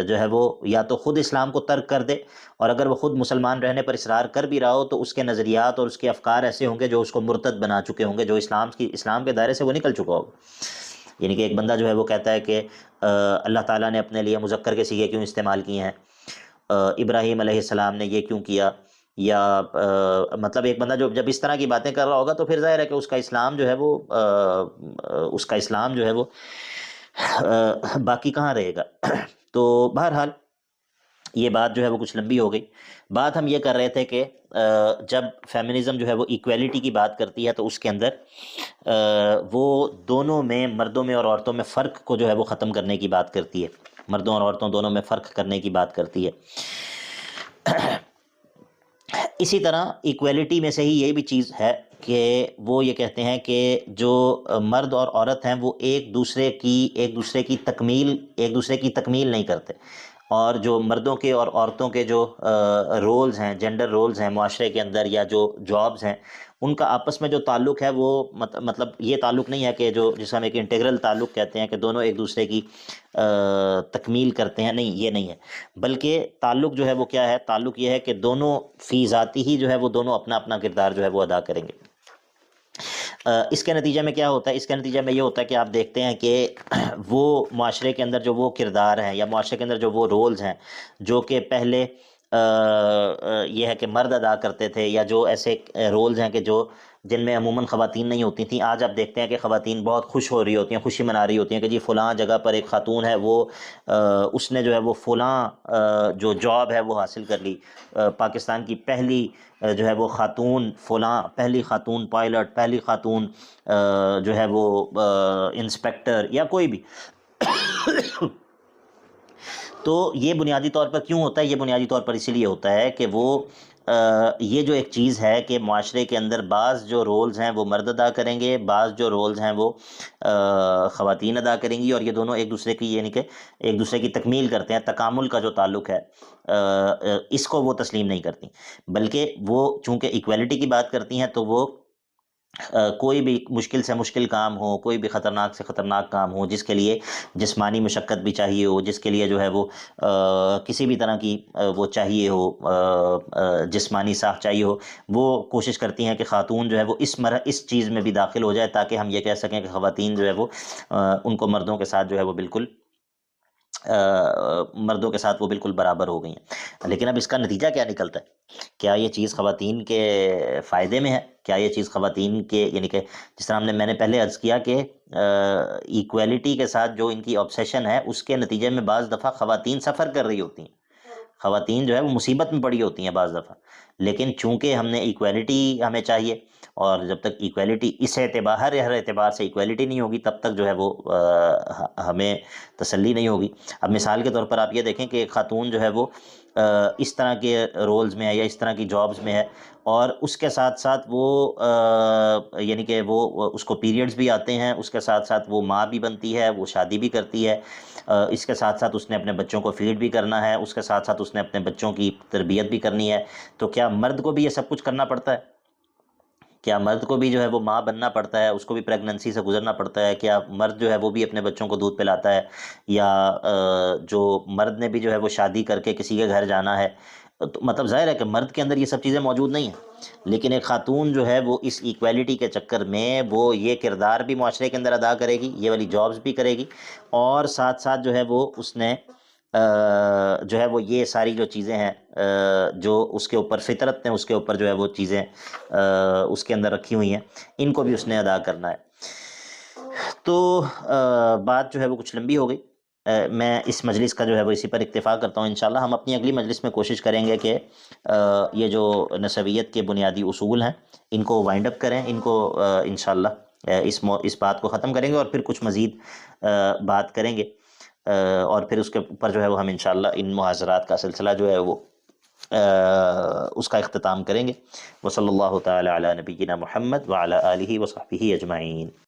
جو ہے وہ یا تو خود اسلام کو ترک کر دے، اور اگر وہ خود مسلمان رہنے پر اصرار کر بھی رہا ہو تو اس کے نظریات اور اس کے افکار ایسے ہوں گے جو اس کو مرتد بنا چکے ہوں گے، جو اسلام کے دائرے سے وہ نکل چکا ہوگا۔ یعنی کہ ایک بندہ جو ہے وہ کہتا ہے کہ اللہ تعالیٰ نے اپنے لیے مذکر کے صیغے کیوں استعمال کیے ہیں، ابراہیم علیہ السلام نے یہ کیوں کیا، یا مطلب ایک بندہ جب اس طرح کی باتیں کر رہا ہوگا تو پھر ظاہر ہے کہ اس کا اسلام جو ہے وہ باقی کہاں رہے گا۔ تو بہرحال یہ بات جو ہے وہ کچھ لمبی ہو گئی۔ بات ہم یہ کر رہے تھے کہ جب فیمنزم جو ہے وہ ایکویلٹی کی بات کرتی ہے تو اس کے اندر وہ دونوں میں، مردوں میں اور عورتوں میں فرق کو جو ہے وہ ختم کرنے کی بات کرتی ہے، مردوں اور عورتوں دونوں میں فرق کرنے کی بات کرتی ہے۔ اسی طرح ایکویلٹی میں سے ہی یہ بھی چیز ہے کہ وہ یہ کہتے ہیں کہ جو مرد اور عورت ہیں وہ ایک دوسرے کی تکمیل نہیں کرتے، اور جو مردوں کے اور عورتوں کے جو رولز ہیں، جینڈر رولز ہیں معاشرے کے اندر، یا جو جابز ہیں، ان کا آپس میں جو تعلق ہے وہ مطلب یہ تعلق نہیں ہے کہ جسے ہم ایک انٹیگرل تعلق کہتے ہیں کہ دونوں ایک دوسرے کی تکمیل کرتے ہیں، نہیں، یہ نہیں ہے، بلکہ تعلق جو ہے وہ کیا ہے؟ تعلق یہ ہے کہ دونوں فی ذاتی ہی جو ہے وہ دونوں اپنا اپنا کردار جو ہے وہ ادا کریں گے۔ اس کے نتیجے میں کیا ہوتا ہے؟ اس کے نتیجے میں یہ ہوتا ہے کہ آپ دیکھتے ہیں کہ وہ معاشرے کے اندر جو وہ کردار ہیں یا معاشرے کے اندر جو وہ رولز ہیں جو کہ پہلے یہ ہے کہ مرد ادا کرتے تھے، یا جو ایسے رولز ہیں کہ جن میں عموماً خواتین نہیں ہوتی تھیں، آج آپ دیکھتے ہیں کہ خواتین بہت خوش ہو رہی ہوتی ہیں، خوشی منا رہی ہوتی ہیں کہ جی فلاں جگہ پر ایک خاتون ہے، وہ اس نے جو ہے وہ فلاں جو جاب ہے وہ حاصل کر لی، پاکستان کی پہلی جو ہے وہ خاتون فلاں، پہلی خاتون پائلٹ، پہلی خاتون جو ہے وہ انسپیکٹر یا کوئی بھی۔ تو یہ بنیادی طور پر کیوں ہوتا ہے؟ یہ بنیادی طور پر اسی لیے ہوتا ہے کہ وہ یہ جو ایک چیز ہے کہ معاشرے کے اندر بعض جو رولز ہیں وہ مرد ادا کریں گے، بعض جو رولز ہیں وہ خواتین ادا کریں گی، اور یہ دونوں ایک دوسرے کی، یعنی کہ ایک دوسرے کی تکمیل کرتے ہیں۔ تکامل کا جو تعلق ہے اس کو وہ تسلیم نہیں کرتی، بلکہ وہ چونکہ ایکویلٹی کی بات کرتی ہیں تو وہ کوئی بھی مشکل سے مشکل کام ہو، کوئی بھی خطرناک سے خطرناک کام ہو، جس کے لیے جسمانی مشقت بھی چاہیے ہو، جس کے لیے جو ہے وہ کسی بھی طرح کی وہ چاہیے ہو، جسمانی ساخت چاہیے ہو، وہ کوشش کرتی ہیں کہ خاتون جو ہے وہ اس چیز میں بھی داخل ہو جائے، تاکہ ہم یہ کہہ سکیں کہ خواتین جو ہے وہ ان کو مردوں کے ساتھ جو ہے وہ بالکل مردوں کے ساتھ وہ بالکل برابر ہو گئی ہیں۔ لیکن اب اس کا نتیجہ کیا نکلتا ہے؟ کیا یہ چیز خواتین کے فائدے میں ہے؟ کیا یہ چیز خواتین کے، یعنی کہ جس طرح میں نے پہلے عرض کیا کہ ایکویلٹی کے ساتھ جو ان کی آبسیشن ہے، اس کے نتیجے میں بعض دفعہ خواتین سفر کر رہی ہوتی ہیں، خواتین جو ہے وہ مصیبت میں پڑی ہوتی ہیں بعض دفعہ، لیکن چونکہ ہم نے ایکویلٹی ہمیں چاہیے، اور جب تک ایکویلٹی اس اعتبار ہر اعتبار سے ایکویلٹی نہیں ہوگی، تب تک جو ہے وہ ہمیں تسلی نہیں ہوگی۔ اب مثال کے طور پر آپ یہ دیکھیں کہ ایک خاتون جو ہے وہ اس طرح کے رولز میں ہے یا اس طرح کی جابز میں ہے، اور اس کے ساتھ ساتھ وہ یعنی کہ وہ اس کو پیریڈز بھی آتے ہیں، اس کے ساتھ ساتھ وہ ماں بھی بنتی ہے، وہ شادی بھی کرتی ہے، اس کے ساتھ ساتھ اس نے اپنے بچوں کو فیڈ بھی کرنا ہے، اس کے ساتھ ساتھ اس نے اپنے بچوں کی تربیت بھی کرنی ہے۔ تو کیا مرد کو بھی یہ سب کچھ کرنا پڑتا ہے؟ کیا مرد کو بھی جو ہے وہ ماں بننا پڑتا ہے، اس کو بھی پریگننسی سے گزرنا پڑتا ہے؟ کیا مرد جو ہے وہ بھی اپنے بچوں کو دودھ پلاتا ہے؟ یا جو مرد نے بھی جو ہے وہ شادی کر کے کسی کے گھر جانا ہے؟ تو مطلب ظاہر ہے کہ مرد کے اندر یہ سب چیزیں موجود نہیں ہیں، لیکن ایک خاتون جو ہے وہ اس ایکویلٹی کے چکر میں وہ یہ کردار بھی معاشرے کے اندر ادا کرے گی، یہ والی جابز بھی کرے گی، اور ساتھ ساتھ جو ہے وہ اس نے جو ہے وہ یہ ساری جو چیزیں ہیں جو اس کے اوپر فطرت نے اس کے اوپر جو ہے وہ چیزیں اس کے اندر رکھی ہوئی ہیں، ان کو بھی اس نے ادا کرنا ہے۔ تو بات جو ہے وہ کچھ لمبی ہو گئی، میں اس مجلس کا جو ہے وہ اسی پر اکتفا کرتا ہوں۔ انشاءاللہ ہم اپنی اگلی مجلس میں کوشش کریں گے کہ یہ جو نسویت کے بنیادی اصول ہیں ان کو وائنڈ اپ کریں، ان کو انشاءاللہ اس بات کو ختم کریں گے، اور پھر کچھ مزید بات کریں گے، اور پھر اس کے اوپر جو ہے وہ ہم انشاءاللہ ان محاضرات کا سلسلہ جو ہے وہ اس کا اختتام کریں گے۔ وصلی اللہ تعالی علی نبینا محمد وعلی آلہ وصحبہ اجمعین۔